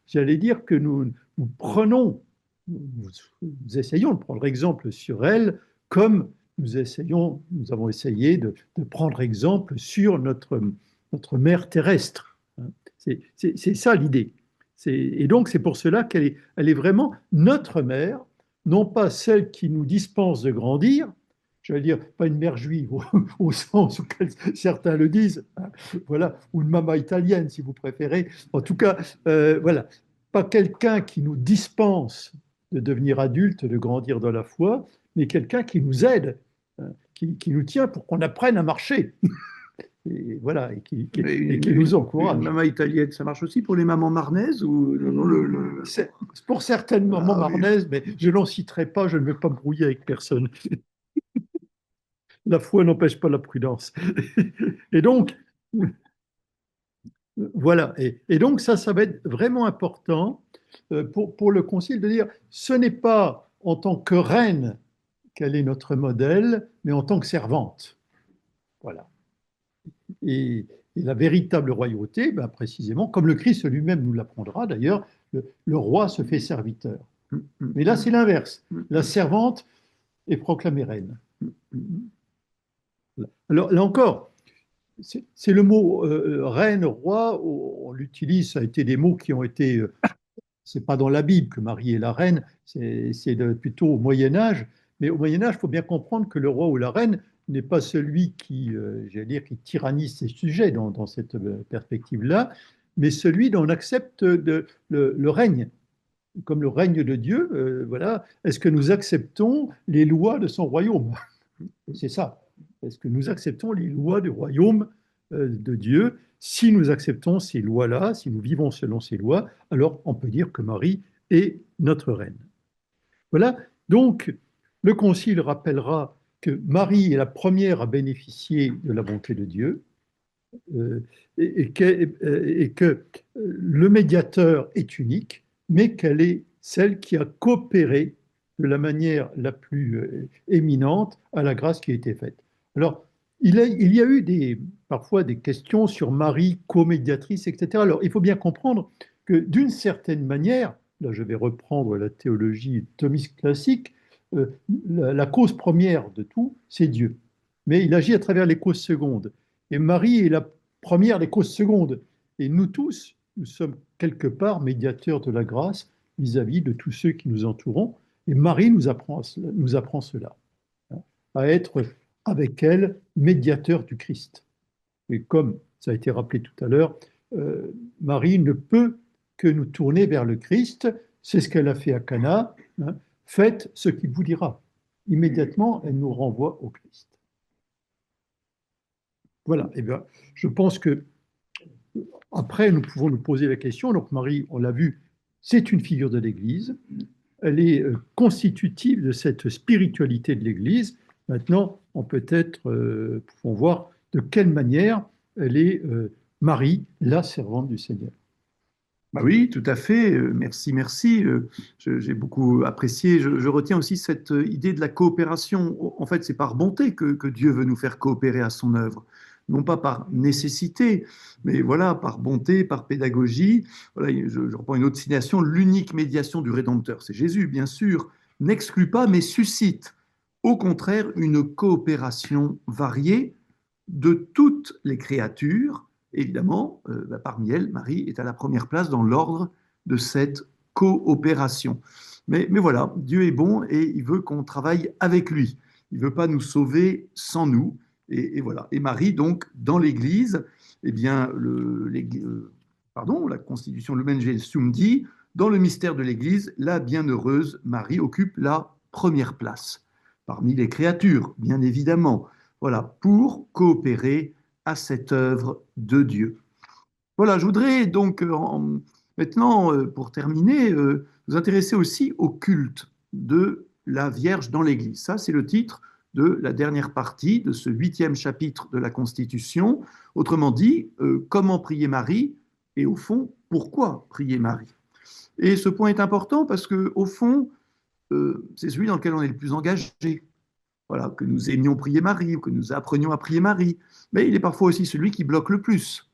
j'allais dire que nous prenons, nous essayons de prendre exemple sur elle comme nous avons essayé de prendre exemple sur notre mère terrestre. C'est ça l'idée. Et donc c'est pour cela qu'elle est vraiment notre mère, non pas celle qui nous dispense de grandir, je veux dire, pas une mère juive au sens où certains le disent, hein, voilà, ou une maman italienne si vous préférez. En tout cas, voilà, pas quelqu'un qui nous dispense de devenir adulte, de grandir dans la foi, mais quelqu'un qui nous aide, hein, qui nous tient pour qu'on apprenne à marcher. Et voilà, et qui nous encourage. Une maman italienne, ça marche aussi pour les mamans marnaises ou C'est pour certaines mamans marnaises, mais je n'en citerai pas, je ne vais pas me brouiller avec personne. La foi n'empêche pas la prudence. Et donc, voilà. Et donc, ça va être vraiment important pour le Concile de dire, ce n'est pas en tant que reine qu'elle est notre modèle, mais en tant que servante. Voilà. Et la véritable royauté, ben précisément, comme le Christ lui-même nous l'apprendra d'ailleurs, le roi se fait serviteur. Mais là, c'est l'inverse. La servante est proclamée reine. Alors, là encore, c'est le mot reine, roi, on l'utilise, ça a été des mots qui ont été... c'est pas dans la Bible que Marie est la reine, c'est plutôt au Moyen-Âge. Mais au Moyen-Âge, il faut bien comprendre que le roi ou la reine n'est pas celui qui, j'allais dire, qui tyrannise ses sujets dans cette perspective-là, mais celui dont on accepte le règne, comme le règne de Dieu. Voilà. Est-ce que nous acceptons les lois de son royaume? C'est ça. Est-ce que nous acceptons les lois du royaume de Dieu? Si nous acceptons ces lois-là, si nous vivons selon ces lois, alors on peut dire que Marie est notre reine. Voilà. Donc, le Concile rappellera que Marie est la première à bénéficier de la bonté de Dieu et que le médiateur est unique, mais qu'elle est celle qui a coopéré de la manière la plus éminente à la grâce qui a été faite. Alors, il y a eu parfois des questions sur Marie, co-médiatrice, etc. Alors, il faut bien comprendre que d'une certaine manière, là je vais reprendre la théologie thomiste classique, la cause première de tout, c'est Dieu. Mais il agit à travers les causes secondes. Et Marie est la première des causes secondes. Et nous tous, nous sommes quelque part médiateurs de la grâce vis-à-vis de tous ceux qui nous entourent. Et Marie nous apprend cela, hein, à être avec elle médiateur du Christ. Et comme ça a été rappelé tout à l'heure, Marie ne peut que nous tourner vers le Christ. C'est ce qu'elle a fait à Cana, hein. Faites ce qu'il vous dira. Immédiatement, elle nous renvoie au Christ. Voilà. Et bien, je pense que après, nous pouvons nous poser la question. Donc, Marie, on l'a vu, c'est une figure de l'Église. Elle est constitutive de cette spiritualité de l'Église. Maintenant, on peut-être pouvons voir de quelle manière elle est Marie, la servante du Seigneur. Bah oui, tout à fait. Merci, merci. J'ai beaucoup apprécié. Je retiens aussi cette idée de la coopération. En fait, c'est par bonté que Dieu veut nous faire coopérer à son œuvre. Non pas par nécessité, mais voilà, par bonté, par pédagogie. Voilà, je reprends une autre citation. L'unique médiation du Rédempteur, c'est Jésus, bien sûr, n'exclut pas, mais suscite, au contraire, une coopération variée de toutes les créatures. Évidemment, parmi elles, Marie est à la première place dans l'ordre de cette coopération. Mais voilà, Dieu est bon et il veut qu'on travaille avec lui. Il ne veut pas nous sauver sans nous. Et voilà. Et Marie, donc, dans l'Église, eh bien, la Constitution Lumen Gentium dit, dans le mystère de l'Église, la bienheureuse Marie occupe la première place, parmi les créatures, bien évidemment. Voilà, pour coopérer à cette œuvre de Dieu. Voilà, je voudrais donc maintenant, pour terminer, nous intéresser aussi au culte de la Vierge dans l'Église. Ça, c'est le titre de la dernière partie de ce 8e chapitre de la Constitution. Autrement dit, comment prier Marie et au fond, pourquoi prier Marie? Et ce point est important parce que au fond, c'est celui dans lequel on est le plus engagé. Voilà, que nous aimions prier Marie ou que nous apprenions à prier Marie. Mais il est parfois aussi celui qui bloque le plus.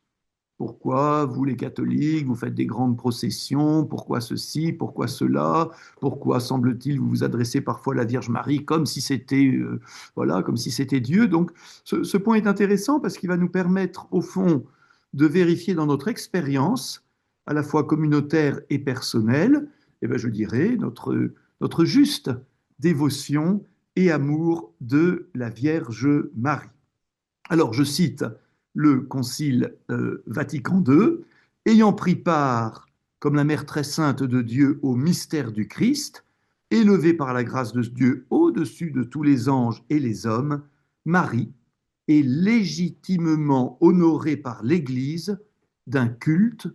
Pourquoi vous, les catholiques, vous faites des grandes processions? Pourquoi ceci? Pourquoi cela? Pourquoi semble-t-il vous vous adressez parfois à la Vierge Marie comme si c'était voilà, comme si c'était Dieu? Donc, ce point est intéressant parce qu'il va nous permettre, au fond, de vérifier dans notre expérience, à la fois communautaire et personnelle, et ben, je dirais, notre juste dévotion et amour de la Vierge Marie. Alors, je cite le Concile Vatican II, ayant pris part, comme la Mère très sainte de Dieu, au mystère du Christ, élevée par la grâce de Dieu au-dessus de tous les anges et les hommes, Marie est légitimement honorée par l'Église d'un culte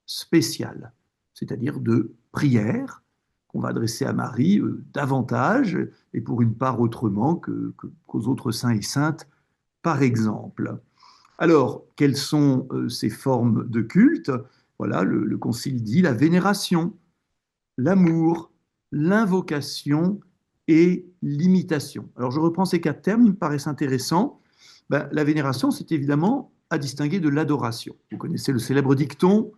spécial, c'est-à-dire de prière, qu'on va adresser à Marie davantage et pour une part autrement qu'aux autres saints et saintes, par exemple. Alors, quelles sont ces formes de culte? Voilà, le Concile dit la vénération, l'amour, l'invocation et l'imitation. Alors, je reprends ces 4 termes, ils me paraissent intéressants. Ben, la vénération, c'est évidemment à distinguer de l'adoration. Vous connaissez le célèbre dicton,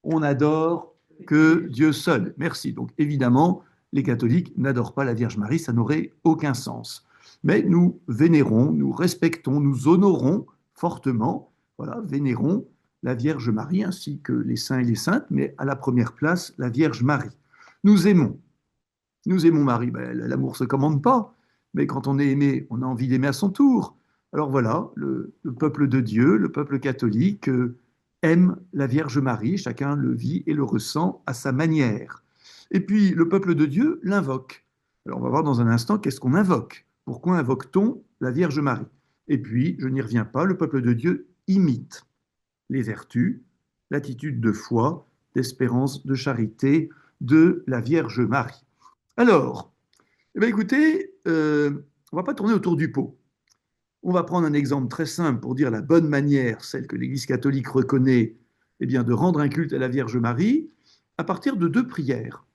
on adore que Dieu seul. Merci. Donc évidemment, les catholiques n'adorent pas la Vierge Marie, ça n'aurait aucun sens. Mais nous vénérons, nous respectons, nous honorons fortement, voilà, vénérons la Vierge Marie ainsi que les saints et les saintes, mais à la première place, la Vierge Marie. Nous aimons Marie. Ben, l'amour ne se commande pas, mais quand on est aimé, on a envie d'aimer à son tour. Alors voilà, le peuple de Dieu, le peuple catholique, aime la Vierge Marie, chacun le vit et le ressent à sa manière. Et puis le peuple de Dieu l'invoque. Alors on va voir dans un instant qu'est-ce qu'on invoque. Pourquoi invoque-t-on la Vierge Marie? Et puis, je n'y reviens pas, le peuple de Dieu imite les vertus, l'attitude de foi, d'espérance, de charité de la Vierge Marie. Alors, eh bien, écoutez, on ne va pas tourner autour du pot. On va prendre un exemple très simple pour dire la bonne manière, celle que l'Église catholique reconnaît, eh bien, de rendre un culte à la Vierge Marie, à partir de 2 prières.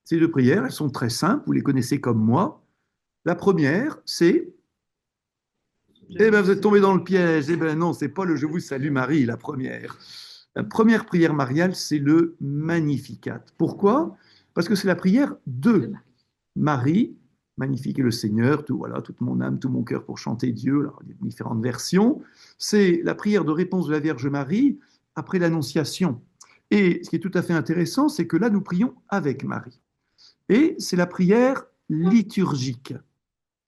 Ces 2 prières, elles sont très simples, vous les connaissez comme moi. La première, c'est eh bien, vous êtes tombé dans le piège. Eh bien, non, c'est pas le Je vous salue Marie, la première. La première prière mariale, c'est le Magnificat. Pourquoi? Parce que c'est la prière de Marie. Magnifique est le Seigneur, tout, voilà, toute mon âme, tout mon cœur pour chanter Dieu. Alors, il y a différentes versions. C'est la prière de réponse de la Vierge Marie après l'Annonciation. Et ce qui est tout à fait intéressant, c'est que là, nous prions avec Marie. Et c'est la prière liturgique.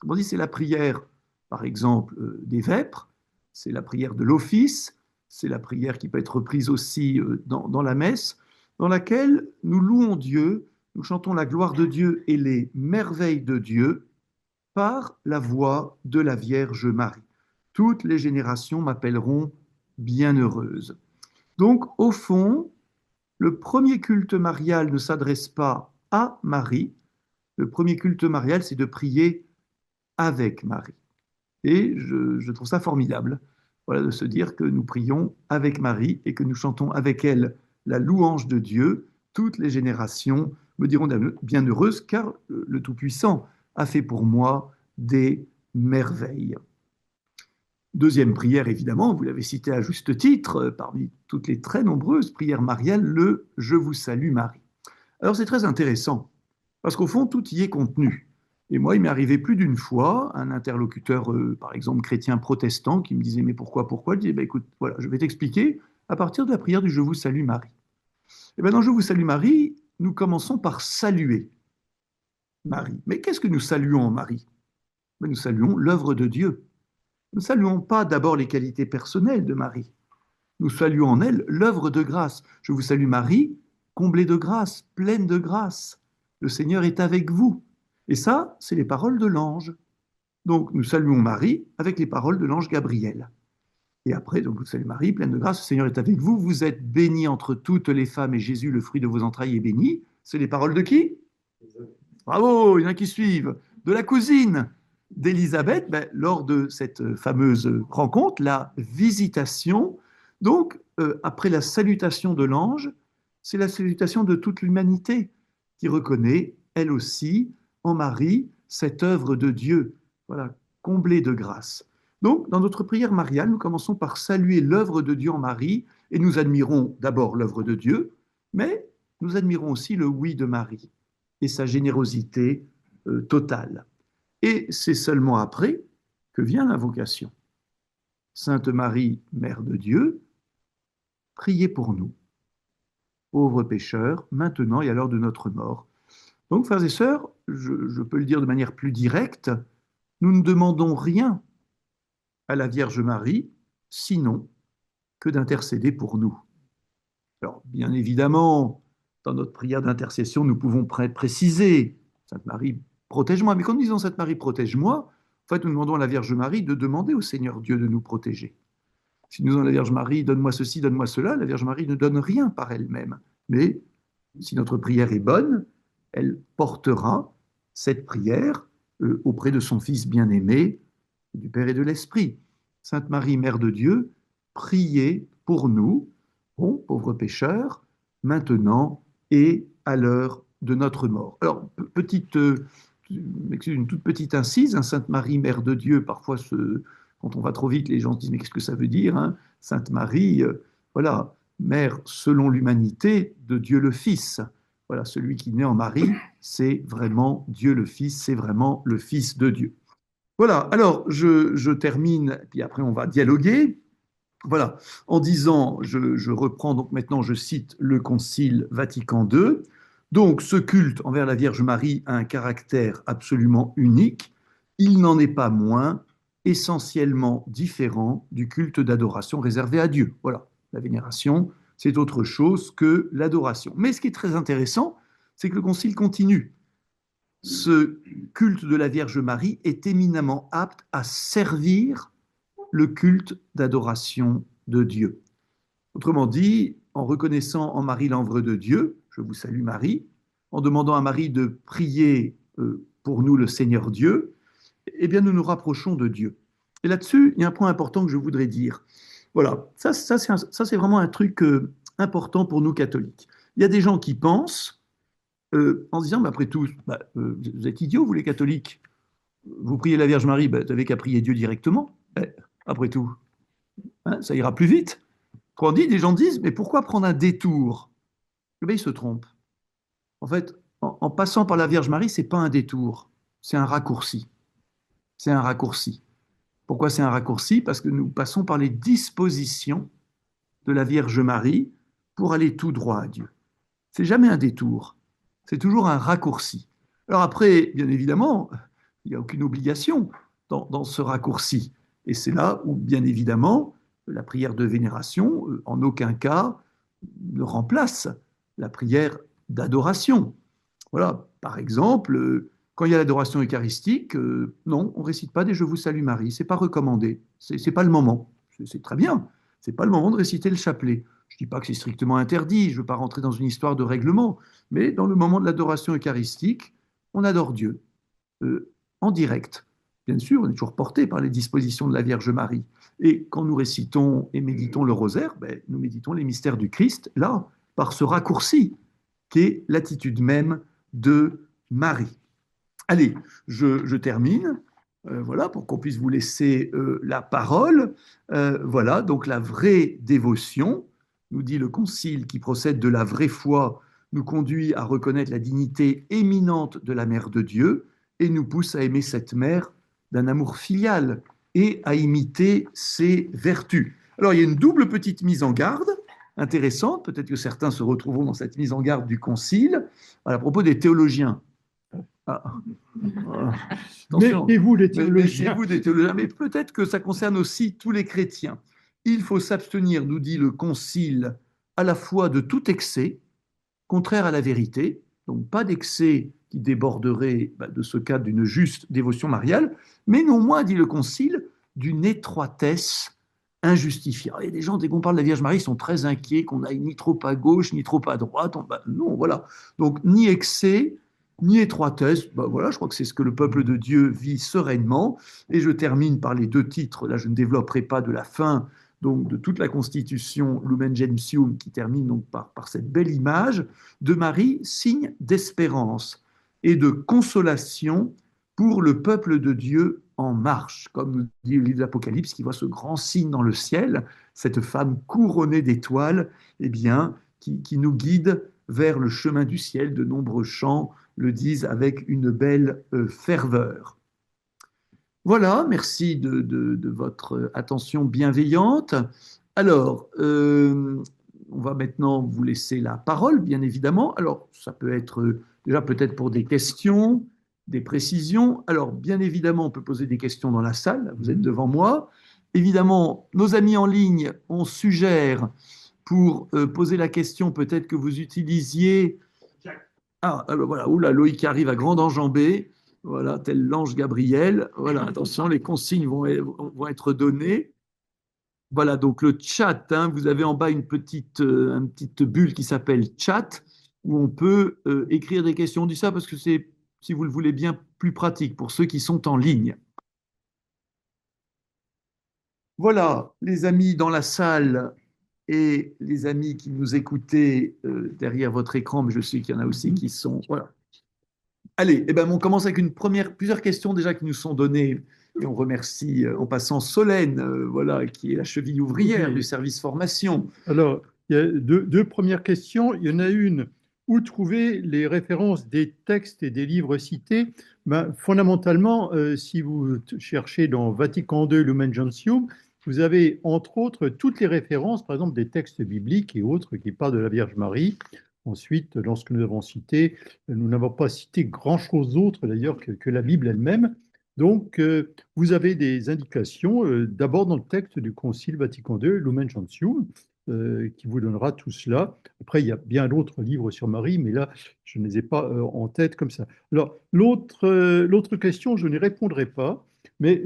On dit c'est la prière par exemple, des vêpres, c'est la prière de l'office, c'est la prière qui peut être reprise aussi dans la messe, dans laquelle nous louons Dieu, nous chantons la gloire de Dieu et les merveilles de Dieu par la voix de la Vierge Marie. Toutes les générations m'appelleront bienheureuse. Donc, au fond, le premier culte marial ne s'adresse pas à Marie. Le premier culte marial, c'est de prier avec Marie. Et je trouve ça formidable, voilà, de se dire que nous prions avec Marie et que nous chantons avec elle la louange de Dieu. Toutes les générations me diront bienheureuse, car le Tout-Puissant a fait pour moi des merveilles. Deuxième prière, évidemment, vous l'avez cité à juste titre, parmi toutes les très nombreuses prières mariales, le Je vous salue Marie. Alors c'est très intéressant, parce qu'au fond, tout y est contenu. Et moi, il m'est arrivé plus d'une fois, un interlocuteur, par exemple, chrétien protestant, qui me disait, mais pourquoi? Je disais, écoute, voilà, je vais t'expliquer à partir de la prière du Je vous salue Marie. Et bien dans Je vous salue Marie, nous commençons par saluer Marie. Mais qu'est-ce que nous saluons en Marie? Nous saluons l'œuvre de Dieu. Nous ne saluons pas d'abord les qualités personnelles de Marie. Nous saluons en elle l'œuvre de grâce. Je vous salue Marie, comblée de grâce, pleine de grâce. Le Seigneur est avec vous. Et ça, c'est les paroles de l'ange. Donc, nous saluons Marie avec les paroles de l'ange Gabriel. Et après, donc, vous saluez Marie, pleine de grâce, le Seigneur est avec vous. Vous êtes bénie entre toutes les femmes et Jésus, le fruit de vos entrailles, est béni. C'est les paroles de qui? Bravo, il y en a qui suivent. De la cousine d'Élisabeth, lors de cette fameuse rencontre, la visitation. Donc, après la salutation de l'ange, c'est la salutation de toute l'humanité qui reconnaît, elle aussi, en Marie, cette œuvre de Dieu, voilà, comblée de grâce. Donc, dans notre prière mariale, nous commençons par saluer l'œuvre de Dieu en Marie, et nous admirons d'abord l'œuvre de Dieu, mais nous admirons aussi le oui de Marie et sa générosité totale. Et c'est seulement après que vient l'invocation. Sainte Marie, Mère de Dieu, priez pour nous, pauvres pécheurs, maintenant et à l'heure de notre mort. Donc, frères et sœurs, je peux le dire de manière plus directe, nous ne demandons rien à la Vierge Marie, sinon que d'intercéder pour nous. Alors, bien évidemment, dans notre prière d'intercession, nous pouvons préciser, Sainte Marie, protège-moi. Mais quand nous disons Sainte Marie, protège-moi, en fait, nous demandons à la Vierge Marie de demander au Seigneur Dieu de nous protéger. Si nous disons à la Vierge Marie, donne-moi ceci, donne-moi cela, la Vierge Marie ne donne rien par elle-même. Mais si notre prière est bonne, elle portera cette prière auprès de son Fils bien-aimé, du Père et de l'Esprit. Sainte Marie, Mère de Dieu, priez pour nous, pauvres pécheurs, maintenant et à l'heure de notre mort. Alors, une toute petite incise, hein, Sainte Marie, Mère de Dieu, parfois, quand on va trop vite, les gens se disent, mais qu'est-ce que ça veut dire, hein? Sainte Marie, voilà, Mère selon l'humanité de Dieu le Fils. Voilà, celui qui naît en Marie, c'est vraiment Dieu le Fils, c'est vraiment le Fils de Dieu. Voilà, alors je termine, puis après on va dialoguer. Voilà, en disant, je reprends donc maintenant, je cite le Concile Vatican II. Donc, ce culte envers la Vierge Marie a un caractère absolument unique. Il n'en est pas moins essentiellement différent du culte d'adoration réservé à Dieu. Voilà, la vénération, c'est autre chose que l'adoration. Mais ce qui est très intéressant, c'est que le Concile continue. Ce culte de la Vierge Marie est éminemment apte à servir le culte d'adoration de Dieu. Autrement dit, en reconnaissant en Marie l'œuvre de Dieu, je vous salue Marie, en demandant à Marie de prier pour nous le Seigneur Dieu, eh bien nous nous rapprochons de Dieu. Et là-dessus, il y a un point important que je voudrais dire. Voilà, ça c'est vraiment un truc important pour nous catholiques. Il y a des gens qui pensent, en se disant, mais après tout, vous êtes idiots, vous les catholiques, vous priez la Vierge Marie, vous n'avez qu'à prier Dieu directement, après tout, hein, ça ira plus vite. Quand on dit, des gens disent, mais pourquoi prendre un détour? Eh bien, ils se trompent. En fait, en passant par la Vierge Marie, c'est pas un détour, c'est un raccourci. C'est un raccourci. Pourquoi c'est un raccourci? Parce que nous passons par les dispositions de la Vierge Marie pour aller tout droit à Dieu. C'est jamais un détour, c'est toujours un raccourci. Alors après, bien évidemment, il n'y a aucune obligation. dans ce raccourci. Et c'est là où, bien évidemment, la prière de vénération, en aucun cas, ne remplace la prière d'adoration. Voilà, par exemple, quand il y a l'adoration eucharistique, non, on ne récite pas des Je vous salue Marie, c'est pas recommandé, c'est pas le moment. C'est très bien, c'est pas le moment de réciter le chapelet. Je ne dis pas que c'est strictement interdit, je ne veux pas rentrer dans une histoire de règlement, mais dans le moment de l'adoration eucharistique, on adore Dieu en direct. Bien sûr, on est toujours porté par les dispositions de la Vierge Marie. Et quand nous récitons et méditons le rosaire, ben, nous méditons les mystères du Christ, là, par ce raccourci, qui est l'attitude même de Marie. Allez, je termine. Voilà, pour qu'on puisse vous laisser la parole. Voilà, donc la vraie dévotion, nous dit le Concile, qui procède de la vraie foi, nous conduit à reconnaître la dignité éminente de la Mère de Dieu et nous pousse à aimer cette mère d'un amour filial et à imiter ses vertus. Alors, il y a une double petite mise en garde intéressante, peut-être que certains se retrouveront dans cette mise en garde du Concile, à propos des théologiens. Ah, Méfiez-vous des théologiens. Méfiez-vous des théologiens, mais peut-être que ça concerne aussi tous les chrétiens. Il faut s'abstenir, nous dit le Concile, à la fois de tout excès, contraire à la vérité, donc pas d'excès qui déborderait de ce cadre d'une juste dévotion mariale, mais non moins, dit le Concile, d'une étroitesse injustifiée. Alors, il y a des gens, dès qu'on parle de la Vierge Marie, ils sont très inquiets qu'on aille ni trop à gauche, ni trop à droite. Non, voilà. Donc, ni excès, ni étroitesse. Voilà, je crois que c'est ce que le peuple de Dieu vit sereinement. Et je termine par les deux titres. Là, je ne développerai pas de la fin donc de toute la Constitution Lumen Gentium, qui termine donc par cette belle image de Marie, signe d'espérance et de consolation pour le peuple de Dieu en marche, comme nous dit le livre d'Apocalypse, qui voit ce grand signe dans le ciel, cette femme couronnée d'étoiles, eh bien, qui nous guide vers le chemin du ciel. De nombreux chants le disent avec une belle ferveur. Voilà, merci de votre attention bienveillante. Alors, on va maintenant vous laisser la parole, bien évidemment. Alors, ça peut être déjà peut-être pour des questions, des précisions. Alors, bien évidemment, on peut poser des questions dans la salle. Vous êtes devant moi. Évidemment, nos amis en ligne, on suggère pour poser la question, peut-être que vous utilisiez... Ah, alors voilà, oula, Loïc arrive à grande enjambée. Voilà, tel l'ange Gabriel. Voilà, attention, les consignes vont être données. Voilà, donc le chat, hein, vous avez en bas une petite bulle qui s'appelle chat, où on peut écrire des questions. On dit ça parce que c'est, si vous le voulez bien, plus pratique pour ceux qui sont en ligne. Voilà, les amis dans la salle et les amis qui nous écoutez derrière votre écran, mais je sais qu'il y en a aussi qui sont... Voilà. Allez, eh ben, on commence avec plusieurs questions déjà qui nous sont données. Et on remercie en passant Solène, voilà, qui est la cheville ouvrière du service formation. Alors, il y a deux premières questions. Il y en a une. Où trouver les références des textes et des livres cités? Fondamentalement, si vous cherchez dans Vatican II, Lumen Gentium, vous avez entre autres toutes les références, par exemple des textes bibliques et autres qui parlent de la Vierge Marie. Ensuite, lorsque nous avons cité, nous n'avons pas cité grand-chose d'autre d'ailleurs que la Bible elle-même. Donc, vous avez des indications, d'abord dans le texte du Concile Vatican II, Lumen Gentium, qui vous donnera tout cela. Après, il y a bien d'autres livres sur Marie, mais là, je ne les ai pas en tête comme ça. Alors, l'autre question, je n'y répondrai pas, mais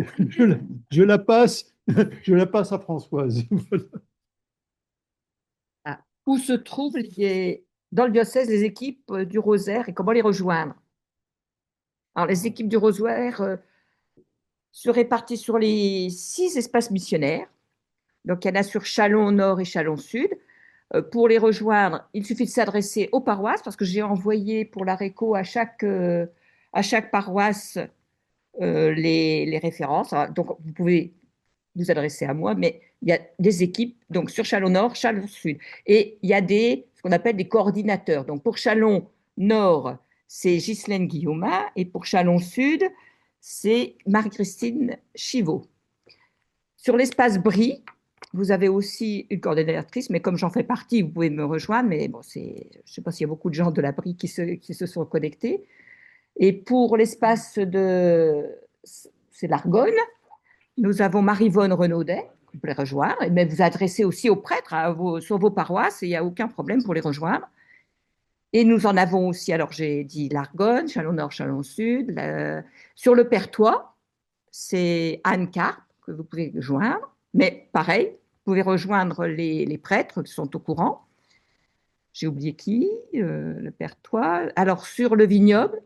je la passe, je la passe à Françoise. Où se trouvent dans le diocèse les équipes du Rosaire et comment les rejoindre? Alors, les équipes du Rosaire se répartissent sur les 6 espaces missionnaires. Donc, il y en a sur Châlons Nord et Châlons Sud. Pour les rejoindre, il suffit de s'adresser aux paroisses parce que j'ai envoyé pour la réco à chaque paroisse les références. Donc, vous pouvez vous adresser à moi, mais il y a des équipes donc sur Châlons Nord, Châlons Sud. Et il y a ce qu'on appelle des coordinateurs. Donc, pour Châlons Nord, c'est Ghislaine Guillaume et pour Châlons Sud, c'est Marie-Christine Chivot. Sur l'espace Brie, vous avez aussi une coordinatrice, mais comme j'en fais partie, vous pouvez me rejoindre. Mais bon, je ne sais pas s'il y a beaucoup de gens de la Brie qui se sont connectés. Et pour l'espace de c'est l'Argonne. Nous avons Marie-Vonne Renaudet, vous pouvez rejoindre, mais vous adressez aussi aux prêtres sur vos paroisses, et il n'y a aucun problème pour les rejoindre. Et nous en avons aussi, alors j'ai dit l'Argonne, Chalon-Nord, Chalon-Sud. Sur le Pertois, c'est Anne Carpe que vous pouvez joindre, mais pareil, vous pouvez rejoindre les prêtres qui sont au courant. J'ai oublié qui, le Pertois. Alors sur le vignoble,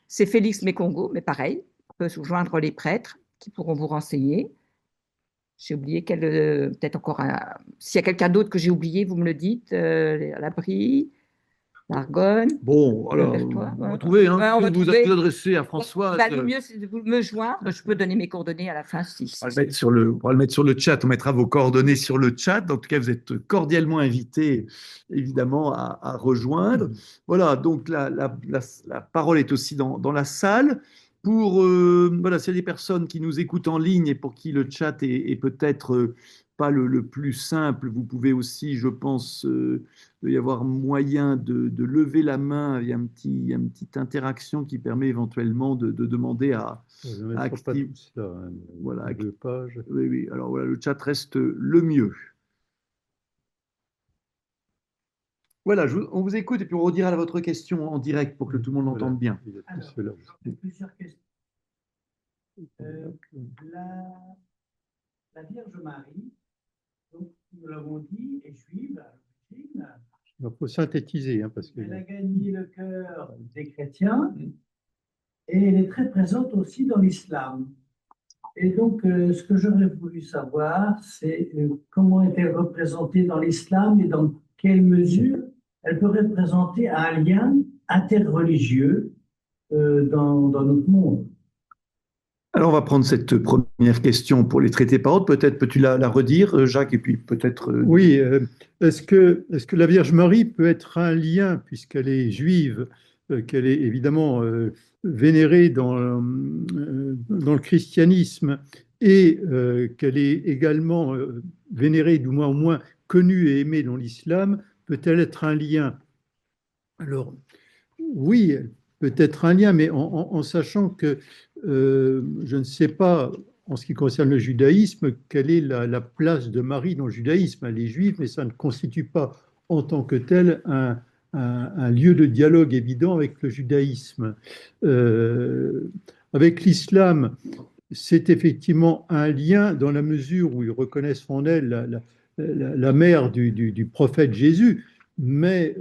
c'est Félix Mécongo, mais pareil, on peut joindre les prêtres qui pourront vous renseigner. J'ai oublié peut-être encore s'il y a quelqu'un d'autre que j'ai oublié, vous me le dites. L'Abri, l'Argonne. Bon, alors, Pertois, on va trouver, hein. Ouais, on va Vous trouver. vous adressez à François. Bah, le mieux, c'est de vous me joindre. Je peux donner mes coordonnées à la fin. On va le mettre sur le chat, on mettra vos coordonnées sur le chat. En tout cas, vous êtes cordialement invités, évidemment, à rejoindre. Voilà, donc la parole est aussi dans la salle. Voilà, c'est des personnes qui nous écoutent en ligne et pour qui le chat est peut-être pas le plus simple. Vous pouvez aussi, je pense, y avoir moyen de lever la main. Il y a une petite interaction qui permet éventuellement de demander à Pas tous, là, hein, voilà, 2 pages. oui, oui. Alors voilà, le chat reste le mieux. Voilà, on vous écoute et puis on redira votre question en direct pour que tout le monde l'entende bien. Il y a tout Alors, cela. plusieurs questions. La Vierge Marie, donc, nous l'avons dit, est juive à l'origine. Il faut synthétiser, hein, parce que Elle a gagné le cœur des chrétiens et elle est très présente aussi dans l'islam. Et donc, ce que j'aurais voulu savoir, c'est comment est-elle représentée dans l'islam et dans quelle mesure elle peut représenter un lien interreligieux dans notre monde. Alors, on va prendre cette première question pour les traiter par ordre. Peut-être peux-tu la redire, Jacques, et puis peut-être. Oui, est-ce que la Vierge Marie peut être un lien, puisqu'elle est juive, qu'elle est évidemment vénérée dans le christianisme et qu'elle est également vénérée, du moins au moins connue et aimée dans l'islam, peut-elle être un lien? Alors, oui, peut-être un lien, mais en sachant que je ne sais pas, en ce qui concerne le judaïsme, quelle est la place de Marie dans le judaïsme. Elle est juive, mais ça ne constitue pas en tant que tel un lieu de dialogue évident avec le judaïsme. Avec l'islam, c'est effectivement un lien dans la mesure où ils reconnaissent en elle la mère du prophète Jésus, mais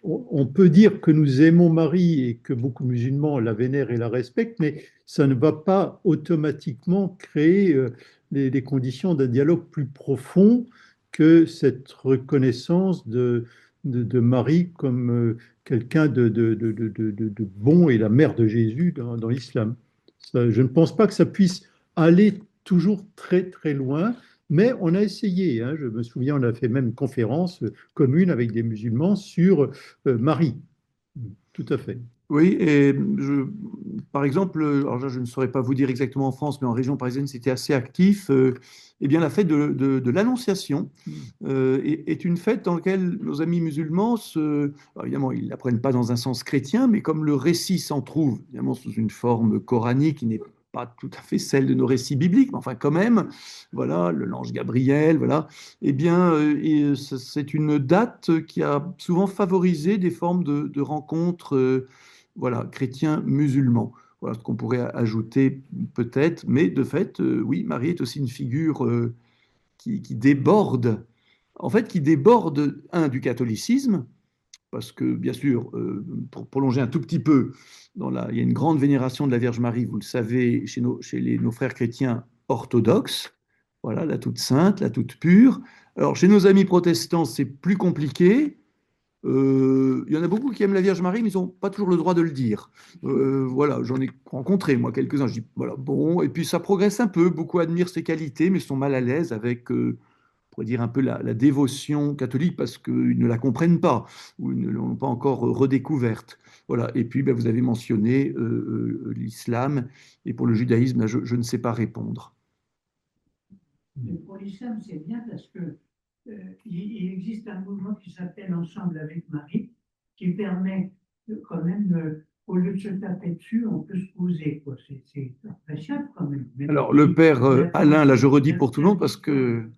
on peut dire que nous aimons Marie et que beaucoup de musulmans la vénèrent et la respectent, mais ça ne va pas automatiquement créer les conditions d'un dialogue plus profond que cette reconnaissance de Marie comme quelqu'un de bon et la mère de Jésus dans l'islam. Je ne pense pas que ça puisse aller toujours très très loin, mais on a essayé. Hein. Je me souviens, on a fait même une conférence commune avec des musulmans sur Marie. Tout à fait. Oui, et par exemple, alors je ne saurais pas vous dire exactement en France, mais en région parisienne, c'était assez actif. Eh bien, la fête de l'Annonciation est une fête dans laquelle nos amis musulmans, alors évidemment, ils ne l'apprennent pas dans un sens chrétien, mais comme le récit s'en trouve, évidemment, sous une forme coranique qui n'est pas tout à fait celle de nos récits bibliques, mais enfin quand même, voilà, l'ange Gabriel, voilà, eh bien, c'est une date qui a souvent favorisé des formes de rencontres voilà, chrétiens musulmans. Voilà ce qu'on pourrait ajouter peut-être, mais de fait, oui, Marie est aussi une figure qui déborde, en fait, qui déborde, du catholicisme, parce que, bien sûr, pour prolonger un tout petit peu, il y a une grande vénération de la Vierge Marie, vous le savez, chez nos frères chrétiens orthodoxes, voilà, la toute sainte, la toute pure. Alors, chez nos amis protestants, c'est plus compliqué. Il y en a beaucoup qui aiment la Vierge Marie, mais ils n'ont pas toujours le droit de le dire. Voilà, j'en ai rencontré, moi, quelques-uns. Je dis, voilà, bon, et puis ça progresse un peu. Beaucoup admirent ses qualités, mais sont mal à l'aise avec, on pourrait dire, un peu la dévotion catholique parce qu'ils ne la comprennent pas ou ils ne l'ont pas encore redécouverte. Voilà, et puis ben, vous avez mentionné l'islam, et pour le judaïsme, là, je ne sais pas répondre. Mais pour l'islam, c'est bien parce que il existe un mouvement qui s'appelle Ensemble avec Marie, qui permet quand même au lieu de se taper dessus, on peut se poser, quoi. C'est appréciable quand même. Alors, le père Alain, là, je redis pour tout le monde parce que,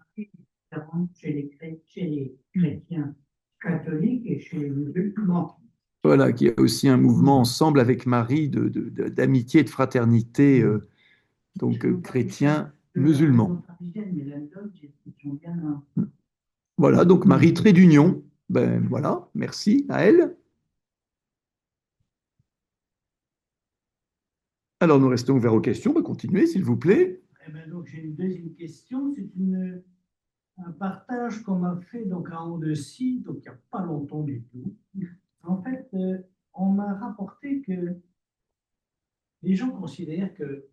Chez les chrétiens catholiques et chez les musulmans. voilà, qu'il y a aussi un mouvement ensemble avec Marie d'amitié et de fraternité, chrétien, musulman. Voilà, donc Marie, trait d'union. Ben voilà, merci à elle. Alors, nous restons ouverts aux questions. Ben, continuez, s'il vous plaît. Eh ben donc, j'ai une deuxième question. C'est un partage qu'on m'a fait donc, à Andecy, donc il n'y a pas longtemps du tout. En fait, on m'a rapporté que les gens considèrent que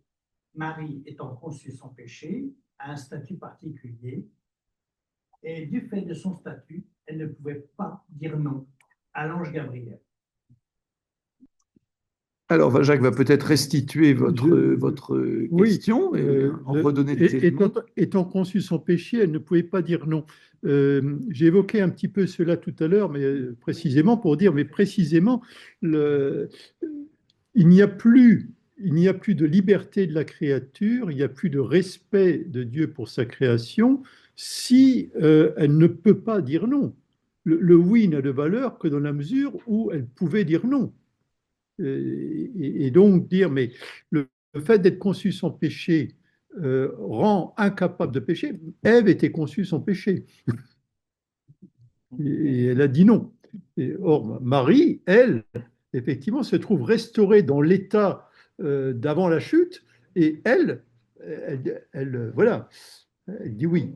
Marie, étant conçue sans péché, a un statut particulier, et du fait de son statut, elle ne pouvait pas dire non à l'ange Gabriel. Alors, Jacques va peut-être restituer votre Oui, question et en redonner des éléments. étant conçue sans péché, elle ne pouvait pas dire non. J'ai évoqué un petit peu cela tout à l'heure, mais précisément pour dire, mais précisément, il n'y a plus de liberté de la créature, il n'y a plus de respect de Dieu pour sa création si elle ne peut pas dire non. Le oui n'a de valeur que dans la mesure où elle pouvait dire non. Et donc dire, mais le fait d'être conçu sans péché rend incapable de pécher. Ève était conçue sans péché. Et elle a dit non. Or, Marie, elle, effectivement, se trouve restaurée dans l'état d'avant la chute, et voilà, elle dit oui.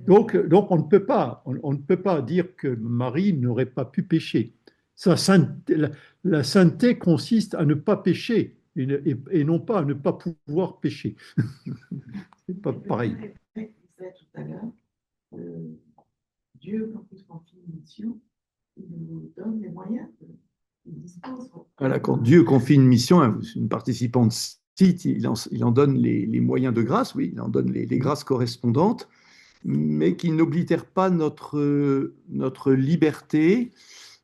Donc on ne peut pas dire que Marie n'aurait pas pu pécher. La sainteté consiste à ne pas pécher et non pas à ne pas pouvoir pécher. C'est pas pareil. Tout à l'heure, Dieu, quand il confie une mission, il nous donne les moyens, il dispose. Voilà, quand Dieu confie une mission à une participante site, il en donne les moyens de grâce, oui, il en donne les grâces correspondantes, mais qui n'oblitèrent pas notre liberté.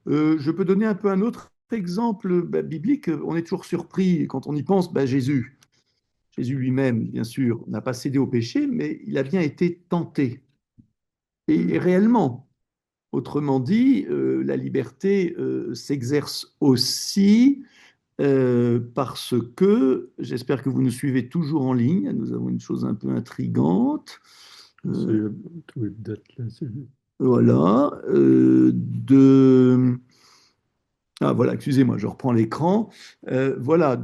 Je peux donner un peu un autre exemple biblique. On est toujours surpris quand on y pense. Jésus lui-même, bien sûr, n'a pas cédé au péché, mais il a bien été tenté. Et réellement, autrement dit, la liberté s'exerce aussi parce que, j'espère que vous nous suivez toujours en ligne, nous avons une chose un peu intrigante. Voilà. Ah voilà, excusez-moi, je reprends l'écran. Voilà,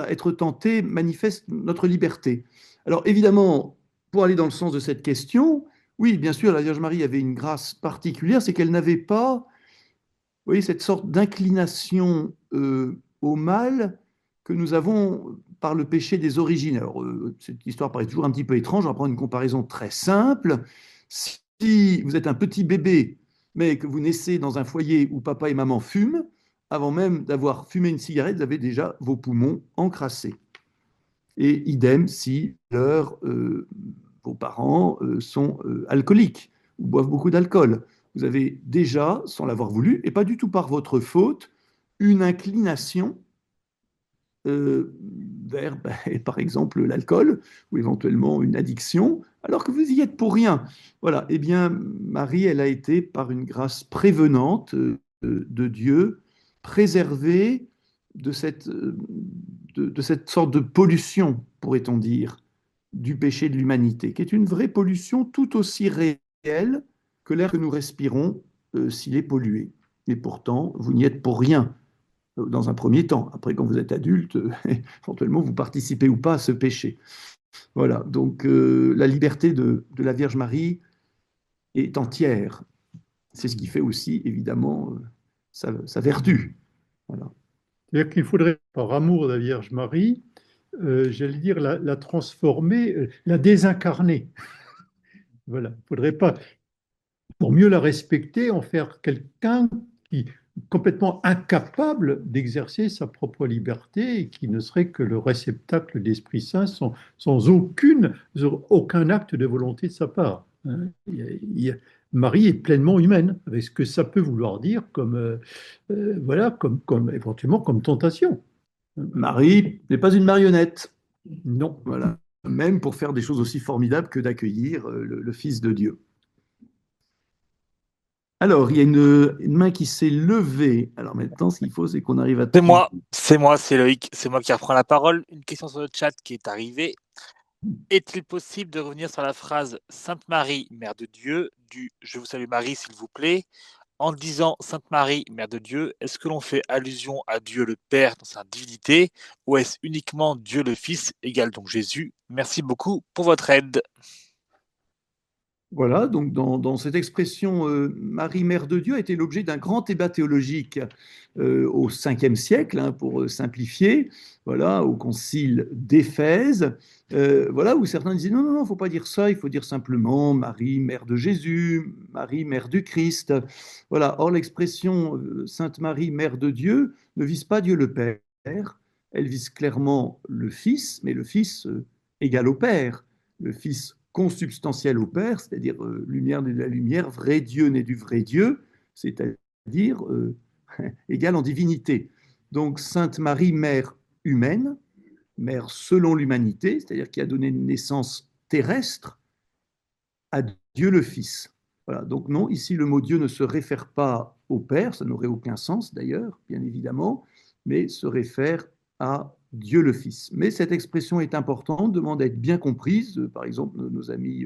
être tenté manifeste notre liberté. Alors évidemment, pour aller dans le sens de cette question, oui, bien sûr, la Vierge Marie avait une grâce particulière, c'est qu'elle n'avait pas, vous voyez, cette sorte d'inclination au mal que nous avons par le péché des origines. Alors, cette histoire paraît toujours un petit peu étrange, on va prendre une comparaison très simple. Si vous êtes un petit bébé, mais que vous naissez dans un foyer où papa et maman fument, avant même d'avoir fumé une cigarette, vous avez déjà vos poumons encrassés. Et idem si vos parents sont alcooliques ou boivent beaucoup d'alcool. Vous avez déjà, sans l'avoir voulu, et pas du tout par votre faute, une inclination vers, par exemple, l'alcool ou éventuellement une addiction, alors que vous y êtes pour rien. Voilà, eh bien, Marie, elle a été, par une grâce prévenante de Dieu, préservée de cette sorte de pollution, pourrait-on dire, du péché de l'humanité, qui est une vraie pollution tout aussi réelle que l'air que nous respirons s'il est pollué. Et pourtant, vous n'y êtes pour rien dans un premier temps. Après, quand vous êtes adulte, éventuellement, vous participez ou pas à ce péché. Voilà, donc la liberté de la Vierge Marie est entière. C'est ce qui fait aussi, évidemment, sa vertu. Voilà. C'est-à-dire qu'il faudrait, par amour de la Vierge Marie, j'allais dire, la transformer, la désincarner. Voilà, il ne faudrait pas, pour mieux la respecter, en faire quelqu'un qui complètement incapable d'exercer sa propre liberté et qui ne serait que le réceptacle de l'Esprit Saint sans aucun acte de volonté de sa part. Marie est pleinement humaine, avec ce que ça peut vouloir dire voilà, éventuellement comme tentation. Marie n'est pas une marionnette. Non. Voilà. Même pour faire des choses aussi formidables que d'accueillir le Fils de Dieu. Alors, il y a une main qui s'est levée. Alors maintenant, ce qu'il faut, c'est qu'on arrive à... C'est Loïc, c'est moi qui reprends la parole. Une question sur le chat qui est arrivée. Est-il possible de revenir sur la phrase Sainte Marie, Mère de Dieu, du Je vous salue Marie, s'il vous plaît, en disant Sainte Marie, Mère de Dieu, est-ce que l'on fait allusion à Dieu le Père dans sa divinité ou est-ce uniquement Dieu le Fils, égal donc Jésus? Merci beaucoup pour votre aide. Voilà, donc dans cette expression, Marie, Mère de Dieu, a été l'objet d'un grand débat théologique au 5e siècle, hein, pour simplifier, voilà, au concile d'Éphèse, voilà, où certains disaient non, il ne faut pas dire ça, il faut dire simplement Marie, Mère de Jésus, Marie, Mère du Christ. Voilà, or l'expression Sainte Marie, Mère de Dieu, ne vise pas Dieu le Père, elle vise clairement le Fils, mais le Fils égal au Père, le Fils consubstantiel au Père, c'est-à-dire lumière né de la lumière, vrai Dieu né du vrai Dieu, c'est-à-dire égal en divinité. Donc Sainte Marie, mère humaine, mère selon l'humanité, c'est-à-dire qui a donné une naissance terrestre à Dieu le Fils. Voilà, donc non, ici le mot Dieu ne se réfère pas au Père, ça n'aurait aucun sens d'ailleurs, bien évidemment, mais se réfère à Dieu le Fils. Mais cette expression est importante, demande à être bien comprise. Par exemple, nos amis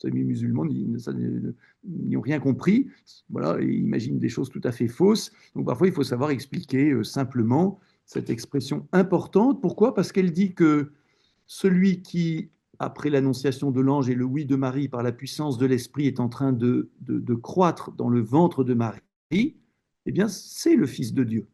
musulmans n'y ont rien compris, voilà, et imaginent des choses tout à fait fausses. Donc parfois, il faut savoir expliquer simplement cette expression importante. Pourquoi? Parce qu'elle dit que celui qui, après l'annonciation de l'ange et le oui de Marie, par la puissance de l'Esprit, est en train de croître dans le ventre de Marie, eh bien, c'est le Fils de Dieu,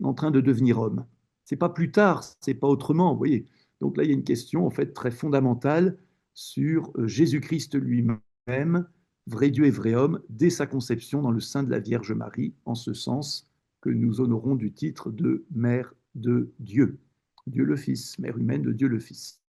en train de devenir homme. C'est pas plus tard, c'est pas autrement, vous voyez. Donc là, il y a une question en fait très fondamentale sur Jésus-Christ lui-même, vrai Dieu et vrai homme, dès sa conception dans le sein de la Vierge Marie, en ce sens que nous honorons du titre de Mère de Dieu, Dieu le Fils, Mère humaine de Dieu le Fils.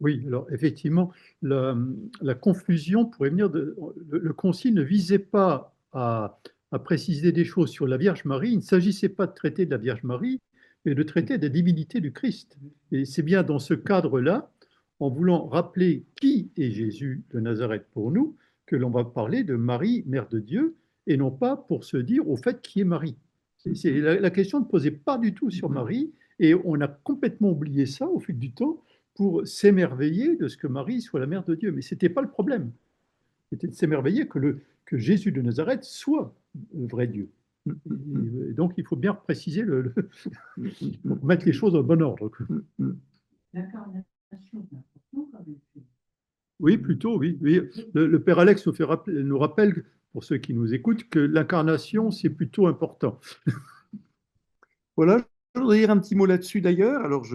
Oui, alors effectivement, la confusion pourrait venir le concile ne visait pas à préciser des choses sur la Vierge Marie, il ne s'agissait pas de traiter de la Vierge Marie, mais de traiter des divinités du Christ. Et c'est bien dans ce cadre-là, en voulant rappeler qui est Jésus de Nazareth pour nous, que l'on va parler de Marie, Mère de Dieu, et non pas pour se dire au fait qui est Marie. La question ne posait pas du tout sur Marie, et on a complètement oublié ça au fil du temps, pour s'émerveiller de ce que Marie soit la mère de Dieu. Mais ce n'était pas le problème. C'était de s'émerveiller que Jésus de Nazareth soit le vrai Dieu. Et donc, il faut bien préciser, mettre les choses au bon ordre. L'incarnation, c'est important quand même. Oui, plutôt, oui. Oui. Le Père Alex nous rappelle, pour ceux qui nous écoutent, que l'incarnation, c'est plutôt important. Voilà, je voudrais dire un petit mot là-dessus d'ailleurs. Alors,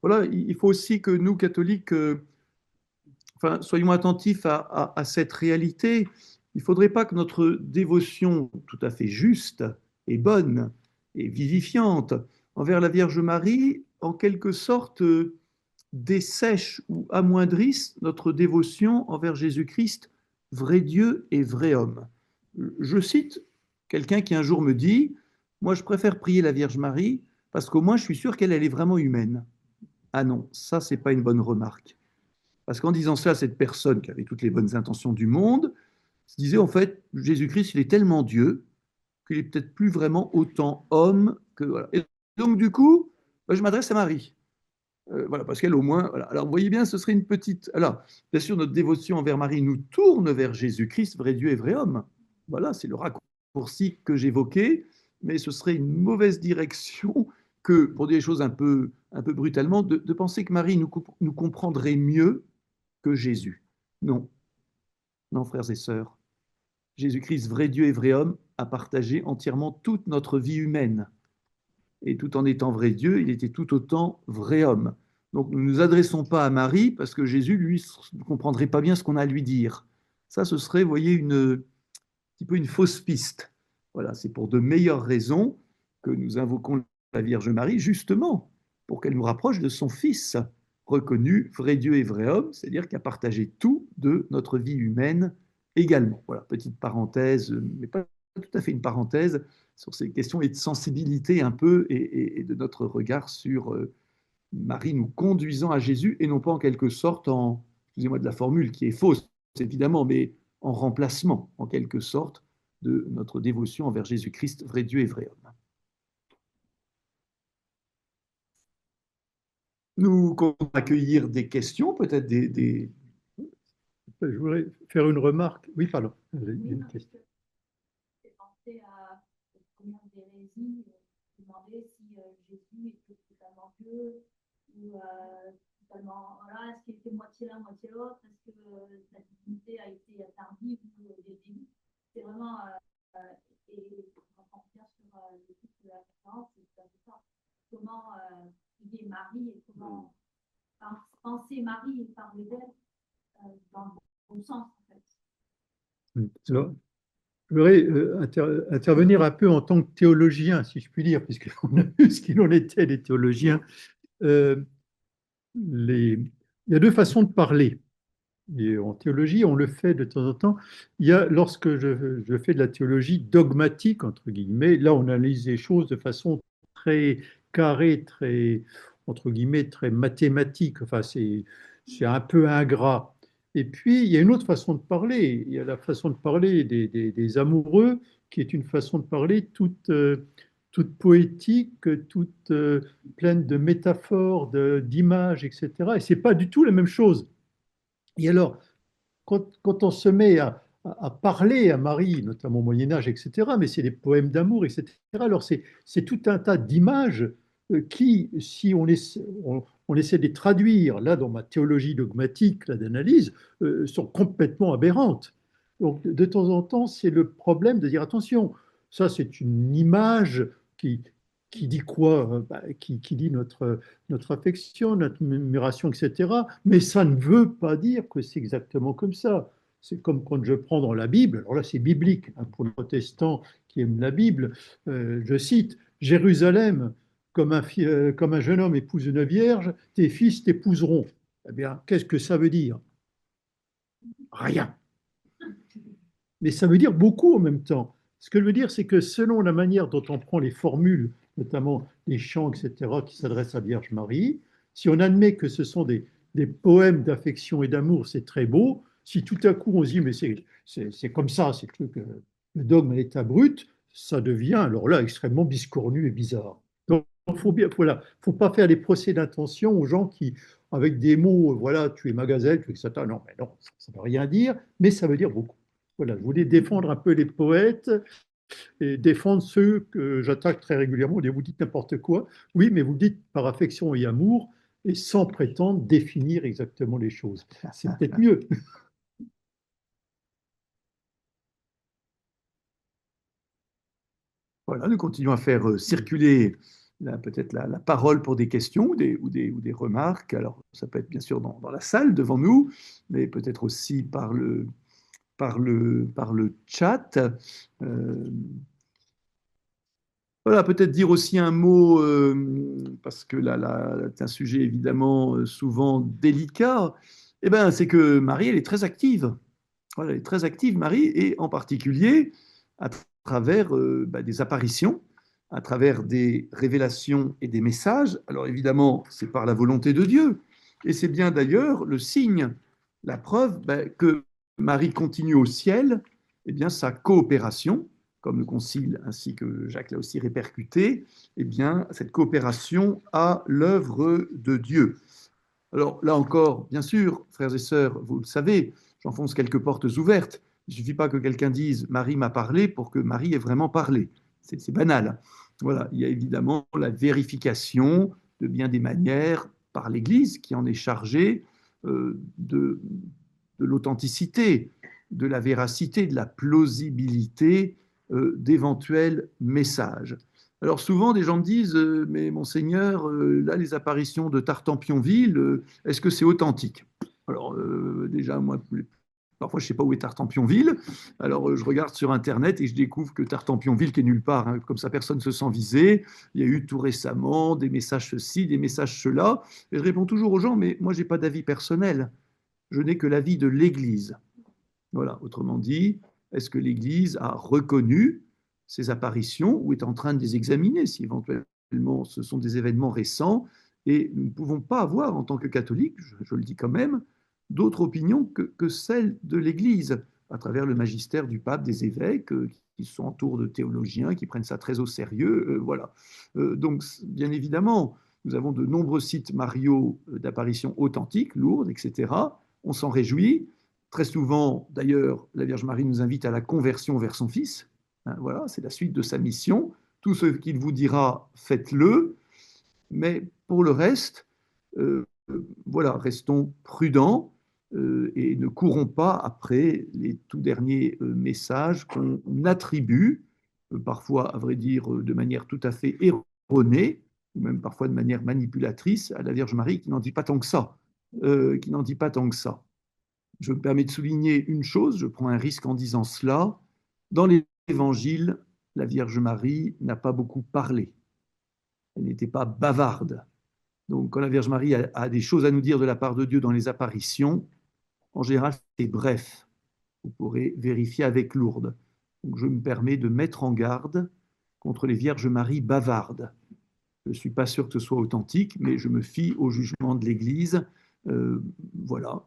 voilà, il faut aussi que nous, catholiques, enfin, soyons attentifs à cette réalité. Il ne faudrait pas que notre dévotion tout à fait juste et bonne et vivifiante envers la Vierge Marie, en quelque sorte, dessèche ou amoindrisse notre dévotion envers Jésus-Christ, vrai Dieu et vrai homme. Je cite quelqu'un qui un jour me dit, moi je préfère prier la Vierge Marie parce qu'au moins je suis sûr qu'elle est vraiment humaine. Ah non, ça c'est pas une bonne remarque. Parce qu'en disant ça à cette personne qui avait toutes les bonnes intentions du monde, se disait en fait, Jésus-Christ, il est tellement Dieu qu'il est peut-être plus vraiment autant homme que... Voilà. Et donc du coup, je m'adresse à Marie. Voilà, parce qu'elle au moins... Voilà. Alors vous voyez bien, ce serait une petite... Alors, bien sûr, notre dévotion envers Marie nous tourne vers Jésus-Christ, vrai Dieu et vrai homme. Voilà, c'est le raccourci que j'évoquais, mais ce serait une mauvaise direction que, pour dire les choses un peu brutalement, de penser que Marie nous comprendrait mieux que Jésus. Non. Non, frères et sœurs. Jésus-Christ, vrai Dieu et vrai homme, a partagé entièrement toute notre vie humaine. Et tout en étant vrai Dieu, il était tout autant vrai homme. Donc nous ne nous adressons pas à Marie parce que Jésus, lui, ne comprendrait pas bien ce qu'on a à lui dire. Ça, ce serait, vous voyez, un petit peu une fausse piste. Voilà, c'est pour de meilleures raisons que nous invoquons la Vierge Marie, justement, pour qu'elle nous rapproche de son Fils, reconnu vrai Dieu et vrai homme, c'est-à-dire qui a partagé tout de notre vie humaine également. Voilà, petite parenthèse, mais pas tout à fait une parenthèse, sur ces questions et de sensibilité un peu et de notre regard sur Marie nous conduisant à Jésus et non pas en quelque sorte excusez-moi de la formule qui est fausse évidemment, mais en remplacement en quelque sorte de notre dévotion envers Jésus-Christ, vrai Dieu et vrai homme. Nous comptons accueillir des questions, peut-être des... Je voudrais faire une remarque. Oui, pardon. Une question. J'ai pensé à la première d'hérésie, demander si Jésus était totalement Dieu ou totalement, voilà, est-ce qu'il était moitié l'un, moitié l'autre, est-ce que sa divinité a été tardive ou dès le début. C'est vraiment, et on en revient sur le titre de la conférence, c'est ça. Comment guider Marie et comment penser Marie et parler d'elle dans le bon sens, en fait. Alors, je voudrais intervenir un peu en tant que théologien, si je puis dire, puisqu'on a vu ce qu'il en était des théologiens. Il y a deux façons de parler. Et en théologie, on le fait de temps en temps. Il y a, lorsque je fais de la théologie dogmatique, entre guillemets, là, on analyse les choses de façon très carrée, très, entre guillemets, très mathématique. Enfin, c'est un peu ingrat. Et puis, il y a une autre façon de parler. Il y a la façon de parler des amoureux, qui est une façon de parler toute poétique, toute pleine de métaphores, d'images, etc. Et ce n'est pas du tout la même chose. Et alors, quand on se met à parler à Marie, notamment au Moyen-Âge, etc., mais c'est des poèmes d'amour, etc., alors c'est tout un tas d'images qui, si on essaie de les traduire, là, dans ma théologie dogmatique, là, d'analyse, sont complètement aberrantes. Donc, de temps en temps, c'est le problème de dire, attention, ça, c'est une image qui dit quoi? Qui dit notre affection, notre admiration, etc. Mais ça ne veut pas dire que c'est exactement comme ça. C'est comme quand je prends dans la Bible, alors là c'est biblique, hein, pour les protestants qui aiment la Bible, je cite, Jérusalem, comme un jeune homme épouse une vierge, tes fils t'épouseront. Eh bien, qu'est-ce que ça veut dire? Rien. Mais ça veut dire beaucoup en même temps. Ce que je veux dire, c'est que selon la manière dont on prend les formules, notamment les chants, etc., qui s'adressent à Vierge Marie, si on admet que ce sont des poèmes d'affection et d'amour, c'est très beau. Si tout à coup on se dit, mais c'est comme ça, c'est le dogme à l'état brut, ça devient alors là extrêmement biscornu et bizarre. Donc, faut pas faire des procès d'intention aux gens qui, avec des mots, voilà, tu es magazelle, tu es etc. Non, mais non, ça ne veut rien dire, mais ça veut dire beaucoup. Voilà, je voulais défendre un peu les poètes et défendre ceux que j'attaque très régulièrement. Vous dites n'importe quoi. Oui, mais vous dites par affection et amour et sans prétendre définir exactement les choses. C'est peut-être mieux. Voilà, nous continuons à faire circuler peut-être la parole pour des questions ou des remarques. Alors, ça peut être bien sûr dans la salle devant nous, mais peut-être aussi par le chat. Voilà, peut-être dire aussi un mot, parce que là, c'est un sujet évidemment souvent délicat. Eh ben, c'est que Marie, elle est très active. Voilà, elle est très active, Marie, et en particulier à travers des apparitions, à travers des révélations et des messages. Alors évidemment, c'est par la volonté de Dieu. Et c'est bien d'ailleurs le signe, la preuve que Marie continue au ciel, eh bien, sa coopération, comme le Concile ainsi que Jacques l'a aussi répercuté, eh bien, cette coopération à l'œuvre de Dieu. Alors là encore, bien sûr, frères et sœurs, vous le savez, j'enfonce quelques portes ouvertes. Il ne suffit pas que quelqu'un dise Marie m'a parlé pour que Marie ait vraiment parlé. C'est banal. Voilà, il y a évidemment la vérification de bien des manières par l'Église qui en est chargée de l'authenticité, de la véracité, de la plausibilité d'éventuels messages. Alors souvent, des gens me disent, mais monseigneur, là, les apparitions de Tartampionville, est-ce que c'est authentique? Alors déjà, moi, parfois, je ne sais pas où est Tartampionville. Alors, je regarde sur Internet et je découvre que Tartampionville, qui est nulle part, hein, comme ça, personne ne se sent visé. Il y a eu tout récemment des messages ceci, des messages cela. Et je réponds toujours aux gens, mais moi, je n'ai pas d'avis personnel. Je n'ai que l'avis de l'Église. Voilà, autrement dit, est-ce que l'Église a reconnu ces apparitions ou est en train de les examiner si éventuellement ce sont des événements récents? Et nous ne pouvons pas avoir, en tant que catholiques, je le dis quand même, d'autres opinions que celles de l'Église, à travers le magistère du pape, des évêques, qui sont autour de théologiens, qui prennent ça très au sérieux. Voilà. Donc, bien évidemment, nous avons de nombreux sites mariaux d'apparitions authentiques, Lourdes, etc. On s'en réjouit. Très souvent, d'ailleurs, la Vierge Marie nous invite à la conversion vers son Fils. Hein, voilà, c'est la suite de sa mission. Tout ce qu'il vous dira, faites-le. Mais pour le reste, voilà, restons prudents et ne courons pas après les tout derniers messages qu'on attribue, parfois, à vrai dire, de manière tout à fait erronée, ou même parfois de manière manipulatrice, à la Vierge Marie, qui n'en dit pas tant que ça. Qui n'en dit pas tant que ça. Je me permets de souligner une chose, je prends un risque en disant cela. Dans l'Évangile, la Vierge Marie n'a pas beaucoup parlé. Elle n'était pas bavarde. Donc, quand la Vierge Marie a des choses à nous dire de la part de Dieu dans les apparitions, en général, c'est bref. Vous pourrez vérifier avec Lourdes. Donc, je me permets de mettre en garde contre les Vierges Marie bavardes. Je ne suis pas sûr que ce soit authentique, mais je me fie au jugement de l'Église. Voilà.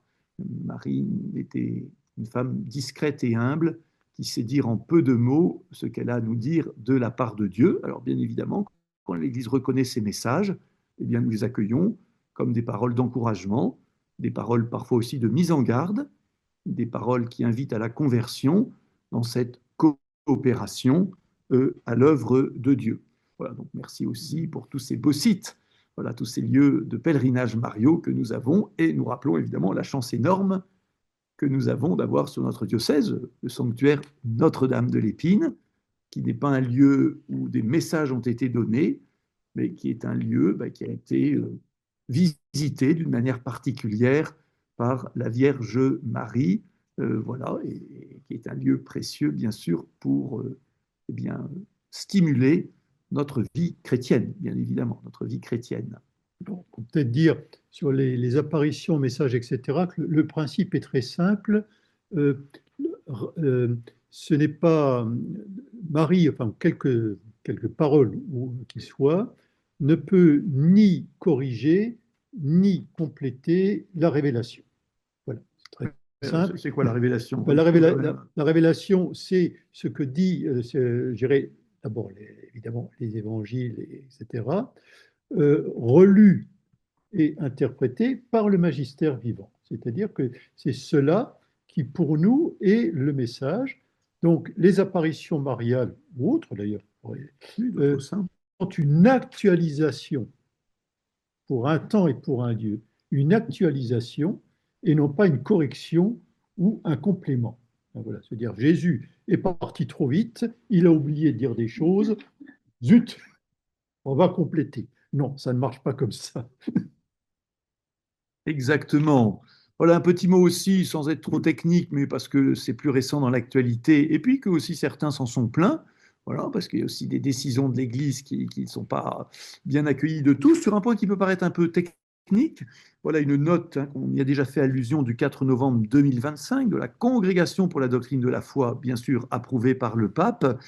Marie était une femme discrète et humble qui sait dire en peu de mots ce qu'elle a à nous dire de la part de Dieu. Alors, bien évidemment, quand l'Église reconnaît ces messages, eh bien, nous les accueillons comme des paroles d'encouragement, des paroles parfois aussi de mise en garde, des paroles qui invitent à la conversion dans cette coopération à l'œuvre de Dieu. Voilà, donc merci aussi pour tous ces beaux sites, voilà, tous ces lieux de pèlerinage mariaux que nous avons, et nous rappelons évidemment la chance énorme que nous avons d'avoir sur notre diocèse le sanctuaire Notre-Dame de l'Épine, qui n'est pas un lieu où des messages ont été donnés, mais qui est un lieu qui a été visité d'une manière particulière par la Vierge Marie, voilà, et qui est un lieu précieux, bien sûr, pour eh bien, stimuler notre vie chrétienne, bien évidemment, notre vie chrétienne. On peut peut-être dire sur les apparitions, messages, etc., que le principe est très simple. Ce n'est pas Marie, enfin quelques paroles qui soient, ne peut ni corriger ni compléter la révélation. Voilà, c'est très simple. C'est quoi la révélation? La révélation, c'est ce que dit, je dirais, d'abord évidemment les évangiles, etc., relus et interprétés par le magistère vivant. C'est-à-dire que c'est cela qui, pour nous, est le message. Donc, les apparitions mariales, ou autres d'ailleurs, sont une actualisation pour un temps et pour un Dieu, une actualisation et non pas une correction ou un complément. Voilà, c'est-à-dire Jésus est parti trop vite, il a oublié de dire des choses, zut, on va compléter. Non, ça ne marche pas comme ça. Exactement. Voilà un petit mot aussi, sans être trop technique, mais parce que c'est plus récent dans l'actualité, et puis que aussi certains s'en sont plaints, voilà, parce qu'il y a aussi des décisions de l'Église qui ne sont pas bien accueillies de tous, sur un point qui peut paraître un peu technique. Voilà une note, on y a déjà fait allusion, du 4 novembre 2025, de la Congrégation pour la doctrine de la foi, bien sûr approuvée par le pape,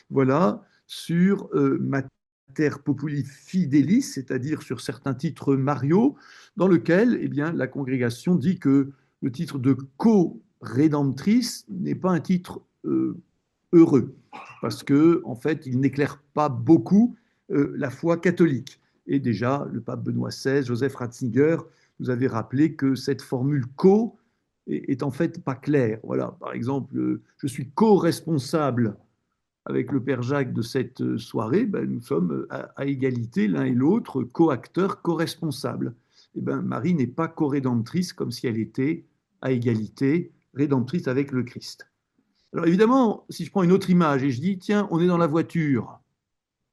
voilà, sur Mater Populi Fidelis, c'est-à-dire sur certains titres mariaux, dans lequel eh bien, la congrégation dit que le titre de co-rédemptrice n'est pas un titre heureux, parce que en fait, il n'éclaire pas beaucoup la foi catholique. Et déjà, le pape Benoît XVI, Joseph Ratzinger, nous avait rappelé que cette formule co est en fait pas claire. Voilà, par exemple, je suis co-responsable avec le Père Jacques de cette soirée, nous sommes à égalité l'un et l'autre, co-acteurs, co-responsables. Eh ben, Marie n'est pas co-rédemptrice comme si elle était à égalité rédemptrice avec le Christ. Alors évidemment, si je prends une autre image et je dis, tiens, on est dans la voiture,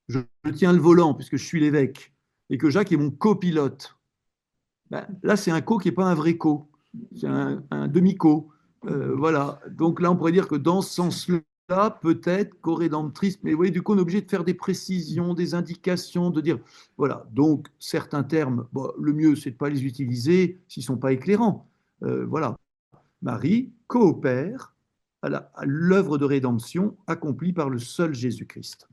je tiens le volant puisque je suis l'évêque, et que Jacques est mon copilote, là c'est un co qui n'est pas un vrai co, c'est un demi-co. Voilà, donc là on pourrait dire que dans ce sens-là, peut-être co-rédemptrice, mais vous voyez, du coup on est obligé de faire des précisions, des indications, de dire, voilà, donc certains termes, le mieux c'est de ne pas les utiliser s'ils ne sont pas éclairants. Voilà, Marie coopère à l'œuvre de rédemption accomplie par le seul Jésus-Christ.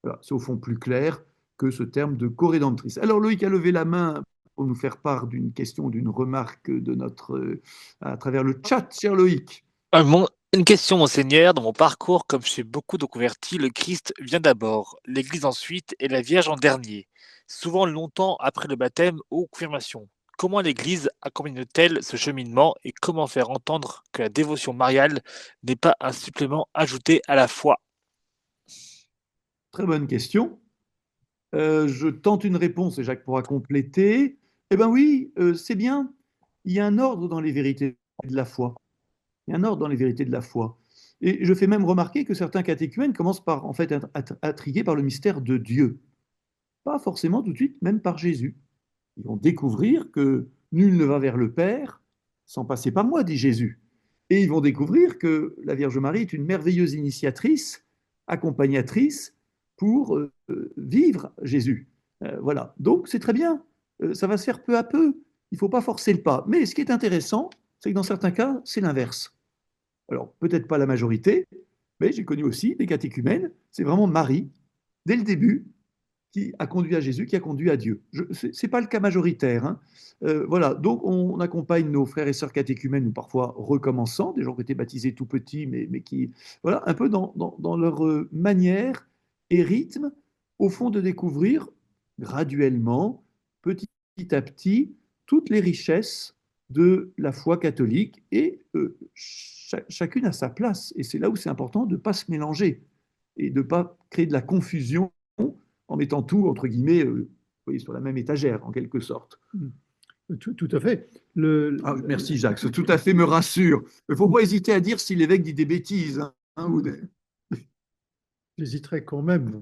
Voilà, c'est au fond plus clair que ce terme de co-rédemptrice. Alors Loïc a levé la main pour nous faire part d'une question, d'une remarque de à travers le chat, cher Loïc. Une question, monseigneur. Dans mon parcours, comme chez beaucoup de convertis, le Christ vient d'abord, l'Église ensuite et la Vierge en dernier, souvent longtemps après le baptême ou confirmation. Comment l'Église accompagne-t-elle ce cheminement et comment faire entendre que la dévotion mariale n'est pas un supplément ajouté à la foi? Très bonne question. Je tente une réponse et Jacques pourra compléter. Eh bien oui, c'est bien. Il y a un ordre dans les vérités de la foi. Il y a un ordre dans les vérités de la foi. Et je fais même remarquer que certains catéchumènes commencent par en fait être intrigués par le mystère de Dieu. Pas forcément tout de suite, même par Jésus. Ils vont découvrir que nul ne va vers le Père sans passer par moi, dit Jésus. Et ils vont découvrir que la Vierge Marie est une merveilleuse initiatrice, accompagnatrice pour vivre Jésus. Voilà. Donc c'est très bien. Ça va se faire peu à peu. Il ne faut pas forcer le pas. Mais ce qui est intéressant, c'est que dans certains cas, c'est l'inverse. Alors peut-être pas la majorité, mais j'ai connu aussi des catéchumènes. C'est vraiment Marie, dès le début, qui a conduit à Jésus, qui a conduit à Dieu. Ce n'est pas le cas majoritaire. Hein. Voilà, donc on accompagne nos frères et sœurs catéchumènes, ou parfois recommençants, des gens qui étaient baptisés tout petits, mais qui, voilà, un peu dans leur manière et rythme, au fond, de découvrir graduellement, petit à petit, toutes les richesses de la foi catholique, et chacune à sa place. Et c'est là où c'est important de ne pas se mélanger et de ne pas créer de la confusion en mettant tout, entre guillemets, vous voyez, sur la même étagère, en quelque sorte. Tout à fait. Merci Jacques, ce tout à fait me rassure. Il ne faut pas hésiter à dire si l'évêque dit des bêtises. Hein, J'hésiterais quand même.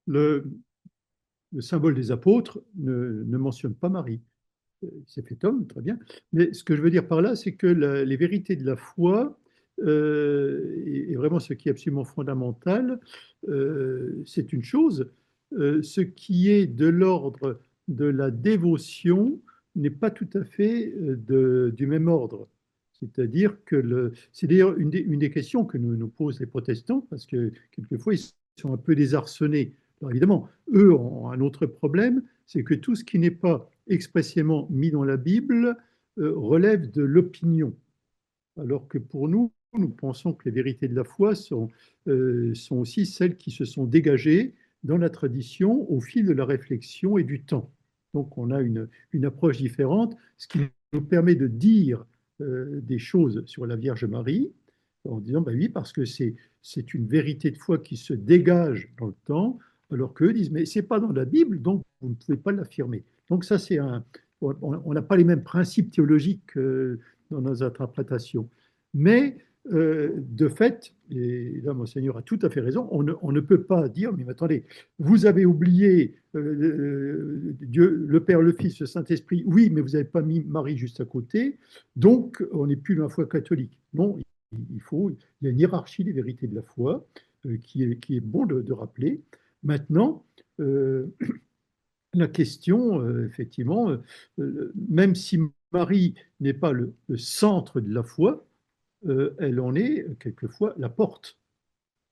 Le symbole des apôtres ne mentionne pas Marie. C'est fait homme, très bien. Mais ce que je veux dire par là, c'est que les vérités de la foi, et vraiment ce qui est absolument fondamental, c'est une chose. Ce qui est de l'ordre de la dévotion n'est pas tout à fait du même ordre. C'est-à-dire que c'est d'ailleurs une des questions que nous posent les protestants, parce que quelquefois ils sont un peu désarçonnés. Alors évidemment, eux ont un autre problème, c'est que tout ce qui n'est pas expressément mis dans la Bible relève de l'opinion. Alors que pour nous, nous pensons que les vérités de la foi sont aussi celles qui se sont dégagées dans la tradition au fil de la réflexion et du temps. Donc on a une approche différente, ce qui nous permet de dire des choses sur la Vierge Marie, en disant, ben oui, parce que c'est une vérité de foi qui se dégage dans le temps, alors qu'eux disent, mais ce n'est pas dans la Bible, donc vous ne pouvez pas l'affirmer. Donc ça, on n'a pas les mêmes principes théologiques dans nos interprétations. Mais de fait, et là Monseigneur a tout à fait raison, on ne peut pas dire, mais attendez, vous avez oublié Dieu, le Père, le Fils, le Saint-Esprit, oui, mais vous n'avez pas mis Marie juste à côté, donc on n'est plus dans la foi catholique. Non, il y a une hiérarchie des vérités de la foi qui est bon de rappeler. Maintenant, la question, effectivement, même si Marie n'est pas le centre de la foi, elle en est quelquefois la porte.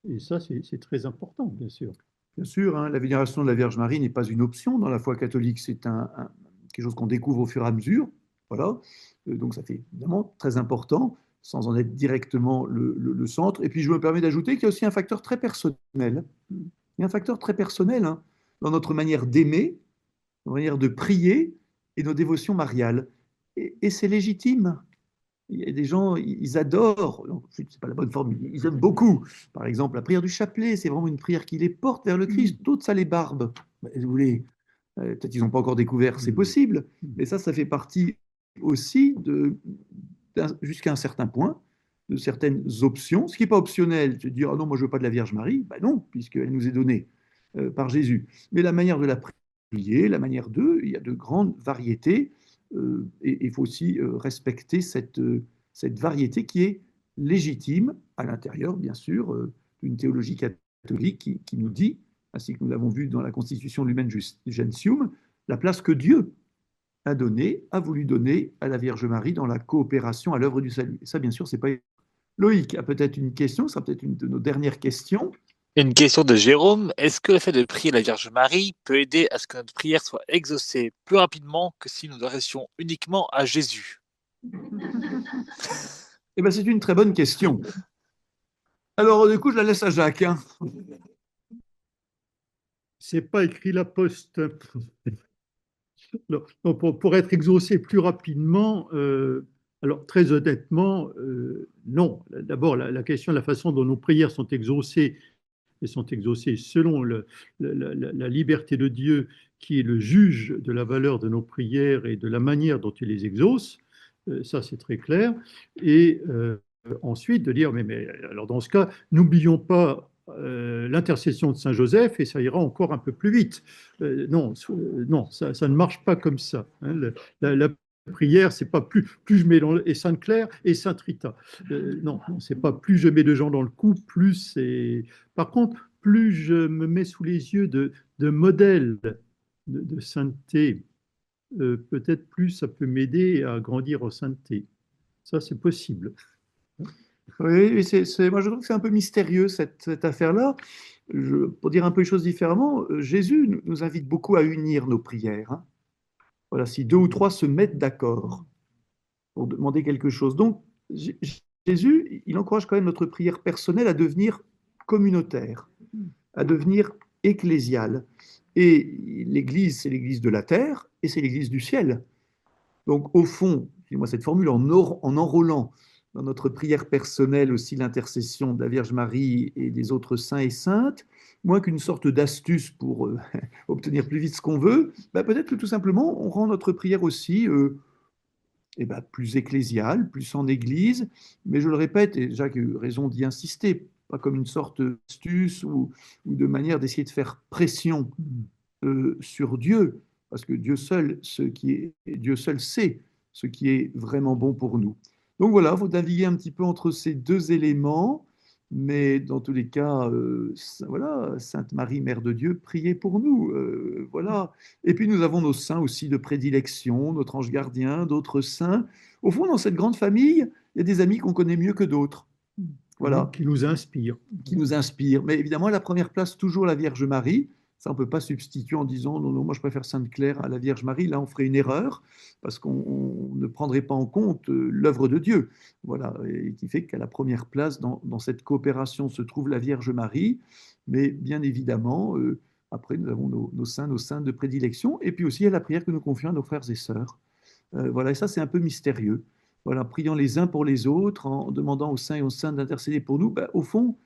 Et ça, c'est très important, bien sûr. Bien sûr, hein, la vénération de la Vierge Marie n'est pas une option dans la foi catholique, c'est quelque chose qu'on découvre au fur et à mesure. Voilà. Donc ça fait évidemment très important, sans en être directement le centre. Et puis je me permets d'ajouter qu'il y a aussi un facteur très personnel. Il y a un facteur très personnel hein, dans notre manière d'aimer, notre manière de prier et nos dévotions mariales. Et c'est légitime. Il y a des gens, ils adorent, c'est pas la bonne forme, ils aiment beaucoup. Par exemple, la prière du chapelet, c'est vraiment une prière qui les porte vers le Christ. D'autres, ça les barbe. Vous voulez, peut-être ils n'ont pas encore découvert, c'est possible. Mais ça fait partie aussi, jusqu'à un certain point, de certaines options. Ce qui n'est pas optionnel, c'est de dire, ah non, moi je ne veux pas de la Vierge Marie. Ben non, puisqu'elle nous est donnée par Jésus. Mais la manière de la prier, la manière il y a de grandes variétés. Et il faut aussi respecter cette variété qui est légitime à l'intérieur, bien sûr, d'une théologie catholique qui nous dit, ainsi que nous l'avons vu dans la constitution Lumen Gentium, la place que Dieu a donné, a voulu donner à la Vierge Marie dans la coopération à l'œuvre du salut. Et ça, bien sûr, c'est pas... Loïc a peut-être une question, ça sera peut-être une de nos dernières questions. Une question de Jérôme. Est-ce que le fait de prier la Vierge Marie peut aider à ce que notre prière soit exaucée plus rapidement que si nous adressions uniquement à Jésus? Eh bien, c'est une très bonne question. Alors, du coup, je la laisse à Jacques, hein. C'est pas écrit la poste. Non, pour être exaucé plus rapidement, alors très honnêtement, non. D'abord, la question de la façon dont nos prières sont exaucées, elles sont exaucées selon la liberté de Dieu, qui est le juge de la valeur de nos prières et de la manière dont il les exauce. Ça, c'est très clair. Et ensuite, de dire, mais alors dans ce cas, n'oublions pas l'intercession de Saint Joseph et ça ira encore un peu plus vite. Non, non, ça ne marche pas comme ça, hein. La prière, c'est pas plus je mets et Sainte Claire et Sainte Rita. Non, c'est pas plus je mets de gens dans le coup, plus c'est. Par contre, plus je me mets sous les yeux de modèles de sainteté, peut-être plus ça peut m'aider à grandir en sainteté. Ça, c'est possible. Oui, moi je trouve que c'est un peu mystérieux cette affaire-là. Pour dire un peu les choses différemment, Jésus nous invite beaucoup à unir nos prières, hein. Voilà, si deux ou trois se mettent d'accord pour demander quelque chose. Donc, Jésus, il encourage quand même notre prière personnelle à devenir communautaire, à devenir ecclésiale. Et l'Église, c'est l'Église de la terre et c'est l'Église du ciel. Donc, au fond, moi cette formule en enrôlant dans notre prière personnelle aussi l'intercession de la Vierge Marie et des autres saints et saintes, moins qu'une sorte d'astuce pour obtenir plus vite ce qu'on veut, bah, peut-être que tout simplement, on rend notre prière aussi plus ecclésiale, plus en Église. Mais je le répète, et Jacques a eu raison d'y insister, pas comme une sorte d'astuce ou de manière d'essayer de faire pression sur Dieu, parce que Dieu seul sait ce qui est vraiment bon pour nous. Donc voilà, il faut naviguer un petit peu entre ces deux éléments, mais dans tous les cas, voilà, Sainte Marie, Mère de Dieu, priez pour nous, voilà. Et puis nous avons nos saints aussi de prédilection, notre ange gardien, d'autres saints. Au fond, dans cette grande famille, il y a des amis qu'on connaît mieux que d'autres. Voilà. Qui nous inspire. Qui nous inspire. Mais évidemment, à la première place, toujours la Vierge Marie. Ça, on ne peut pas substituer en disant non, non, moi je préfère Sainte Claire à la Vierge Marie. Là, on ferait une erreur parce qu'on ne prendrait pas en compte l'œuvre de Dieu. Voilà, et qui fait qu'à la première place dans cette coopération se trouve la Vierge Marie. Mais bien évidemment, après, nous avons nos saints de prédilection. Et puis aussi, il y a la prière que nous confions à nos frères et sœurs. Voilà, et ça, c'est un peu mystérieux. Voilà, priant les uns pour les autres, en demandant aux saints et aux saintes d'intercéder pour nous, au fond,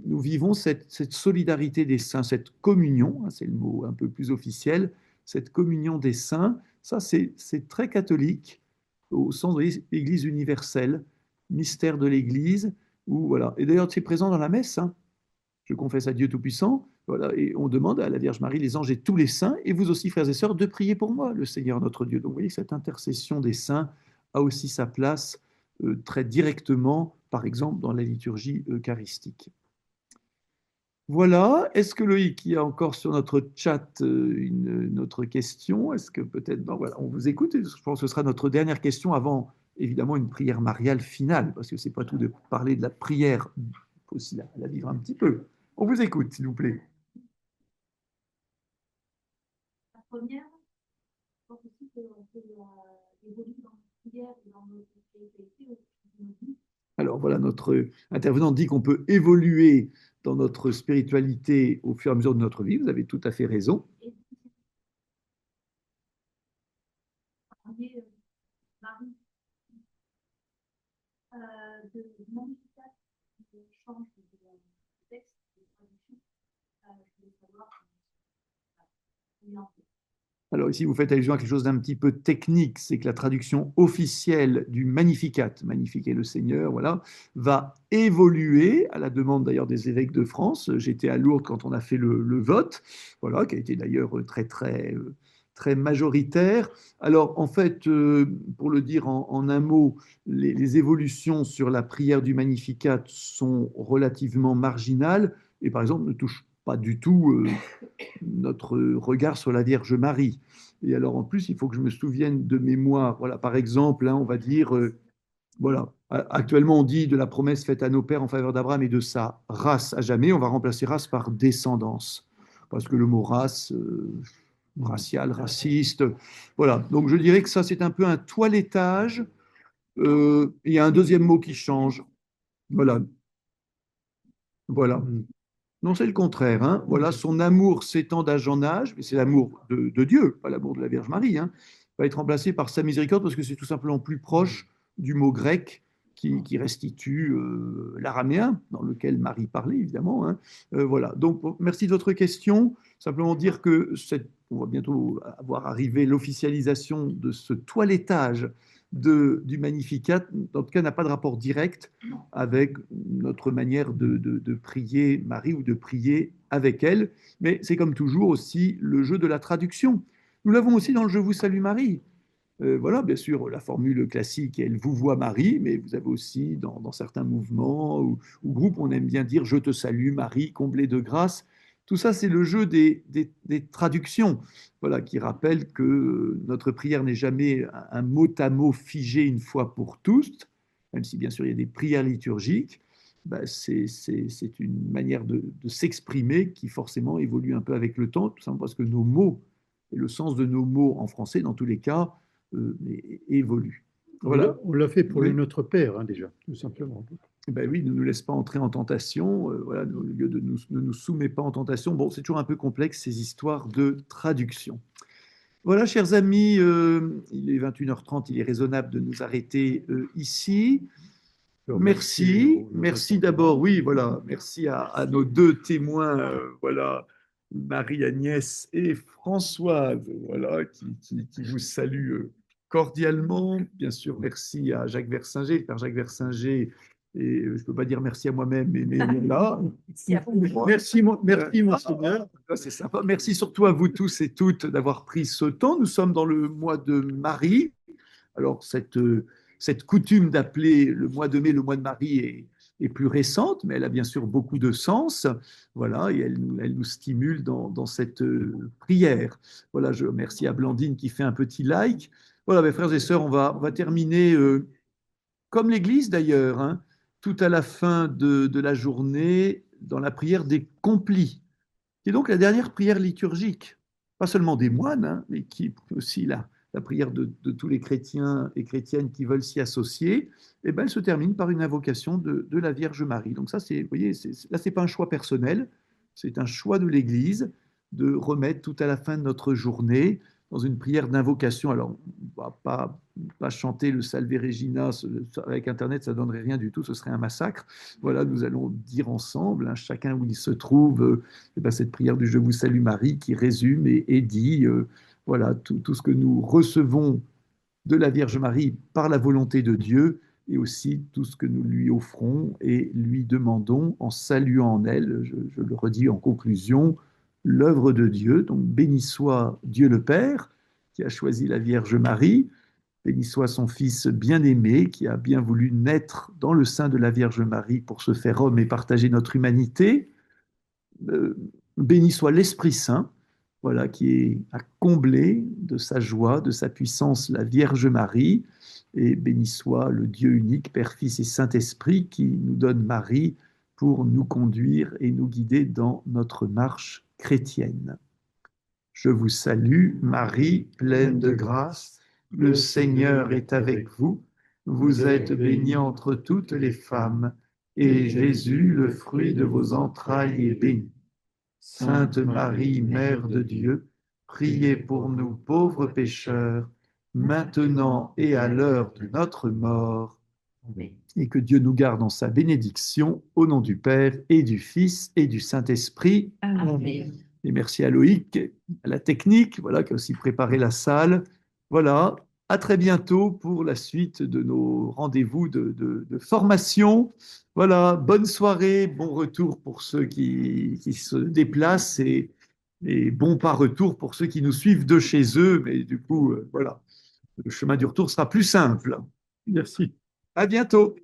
nous vivons cette solidarité des saints, cette communion, hein, c'est le mot un peu plus officiel, cette communion des saints. Ça, c'est très catholique, au sens de l'Église universelle, mystère de l'Église, où, voilà. Et d'ailleurs, c'est présent dans la messe, hein. Je confesse à Dieu Tout-Puissant, voilà, et on demande à la Vierge Marie, les anges et tous les saints, et vous aussi, frères et sœurs, de prier pour moi, le Seigneur notre Dieu. Donc, vous voyez, cette intercession des saints a aussi sa place très directement, par exemple, dans la liturgie eucharistique. Voilà. Est-ce que Loïc, il y a encore sur notre chat une autre question? Est-ce que peut-être... Non, voilà, on vous écoute. Et je pense que ce sera notre dernière question avant, évidemment, une prière mariale finale, parce que c'est pas tout de parler de la prière, il faut aussi la vivre un petit peu. On vous écoute, s'il vous plaît. La première, je pense aussi qu'on peut évoluer dans notre prière et dans notre spiritualité. Alors voilà, notre intervenant dit qu'on peut évoluer dans notre spiritualité au fur et à mesure de notre vie. Vous avez tout à fait raison. Marie, de Magnificat, qui change de texte, de traduction, je voulais savoir comment. Alors ici, vous faites allusion à quelque chose d'un petit peu technique, c'est que la traduction officielle du Magnificat, magnifique est le Seigneur, voilà, va évoluer à la demande d'ailleurs des évêques de France. J'étais à Lourdes quand on a fait le vote, voilà, qui a été d'ailleurs très majoritaire. Alors en fait, pour le dire en un mot, les évolutions sur la prière du Magnificat sont relativement marginales et par exemple ne touchent pas du tout notre regard sur la Vierge Marie. Et alors en plus, il faut que je me souvienne de mémoire. Voilà, par exemple, hein, on va dire, voilà, actuellement on dit de la promesse faite à nos pères en faveur d'Abraham et de sa race à jamais. On va remplacer race par descendance, parce que le mot race, racial, raciste, voilà. Donc je dirais que ça c'est un peu un toilettage. Il y a un deuxième mot qui change. Voilà, voilà. Non, c'est le contraire, hein. Voilà, son amour s'étend d'âge en âge, mais c'est l'amour de Dieu, pas l'amour de la Vierge Marie, hein, va être remplacé par sa miséricorde parce que c'est tout simplement plus proche du mot grec qui restitue l'araméen, dans lequel Marie parlait, évidemment, hein. Voilà, donc merci de votre question. Simplement dire que on va bientôt avoir arrivé l'officialisation de ce toilettage du Magnificat, en tout cas, n'a pas de rapport direct avec notre manière de prier Marie ou de prier avec elle. Mais c'est comme toujours aussi le jeu de la traduction. Nous l'avons aussi dans le Je vous salue Marie. Voilà, bien sûr, la formule classique, elle vous voit Marie, mais vous avez aussi dans certains mouvements ou groupes, on aime bien dire Je te salue Marie, comblée de grâce. Tout ça, c'est le jeu des traductions, voilà, qui rappellent que notre prière n'est jamais un mot à mot figé une fois pour tous, même si bien sûr il y a des prières liturgiques. Ben, c'est une manière de s'exprimer qui forcément évolue un peu avec le temps, tout simplement parce que nos mots et le sens de nos mots en français, dans tous les cas, évolue. Voilà. On l'a fait pour Oui. le Notre Père, hein, déjà, tout simplement. Ben oui, ne nous laisse pas entrer en tentation. Voilà, au lieu ne nous soumet pas en tentation. Bon, c'est toujours un peu complexe ces histoires de traduction. Voilà, chers amis, il est 21h30, il est raisonnable de nous arrêter ici. Merci d'abord, oui, voilà, merci à nos deux témoins, voilà, Marie-Agnès et Françoise, voilà, qui vous saluent cordialement. Bien sûr, merci à Jacques Versinger, le père Jacques Versinger, et je ne peux pas dire merci à moi-même, mais là, merci, monseigneur. C'est sympa. Merci surtout à vous tous et toutes d'avoir pris ce temps. Nous sommes dans le mois de Marie. Alors, cette coutume d'appeler le mois de mai le mois de Marie est plus récente, mais elle a bien sûr beaucoup de sens. Voilà, et elle nous stimule dans cette prière. Voilà, je remercie à Blandine qui fait un petit like. Voilà, mes frères et sœurs, on va terminer comme l'Église d'ailleurs, hein, tout à la fin de la journée, dans la prière des complis, qui est donc la dernière prière liturgique, pas seulement des moines, hein, mais qui est aussi la prière de tous les chrétiens et chrétiennes qui veulent s'y associer, et ben, elle se termine par une invocation de la Vierge Marie. Donc ça, vous voyez, là, c'est pas un choix personnel, c'est un choix de l'Église de remettre tout à la fin de notre journée dans une prière d'invocation. Alors, on va pas chanter le Salve Regina avec Internet, ça donnerait rien du tout, ce serait un massacre. Voilà, nous allons dire ensemble, hein, chacun où il se trouve, cette prière du Je vous salue Marie qui résume et dit voilà tout ce que nous recevons de la Vierge Marie par la volonté de Dieu et aussi tout ce que nous lui offrons et lui demandons en saluant en elle, je le redis en conclusion, l'œuvre de Dieu. Donc béni soit Dieu le Père qui a choisi la Vierge Marie, béni soit son Fils bien-aimé qui a bien voulu naître dans le sein de la Vierge Marie pour se faire homme et partager notre humanité. Béni soit l'Esprit Saint, voilà, qui a comblé de sa joie, de sa puissance la Vierge Marie, et béni soit le Dieu unique, Père, Fils et Saint-Esprit, qui nous donne Marie pour nous conduire et nous guider dans notre marche chrétienne. Je vous salue, Marie, pleine de grâce, le Seigneur est avec vous. Vous êtes bénie entre toutes les femmes, et Jésus, le fruit de vos entrailles, est béni. Sainte Marie, Mère de Dieu, priez pour nous pauvres pécheurs, maintenant et à l'heure de notre mort. Amen. Et que Dieu nous garde en sa bénédiction, au nom du Père et du Fils et du Saint-Esprit. Amen. Et merci à Loïc, à la technique, voilà, qui a aussi préparé la salle. Voilà, à très bientôt pour la suite de nos rendez-vous de formation. Voilà, bonne soirée, bon retour pour ceux qui se déplacent et bon pas retour pour ceux qui nous suivent de chez eux. Mais du coup, voilà, le chemin du retour sera plus simple. Merci. À bientôt.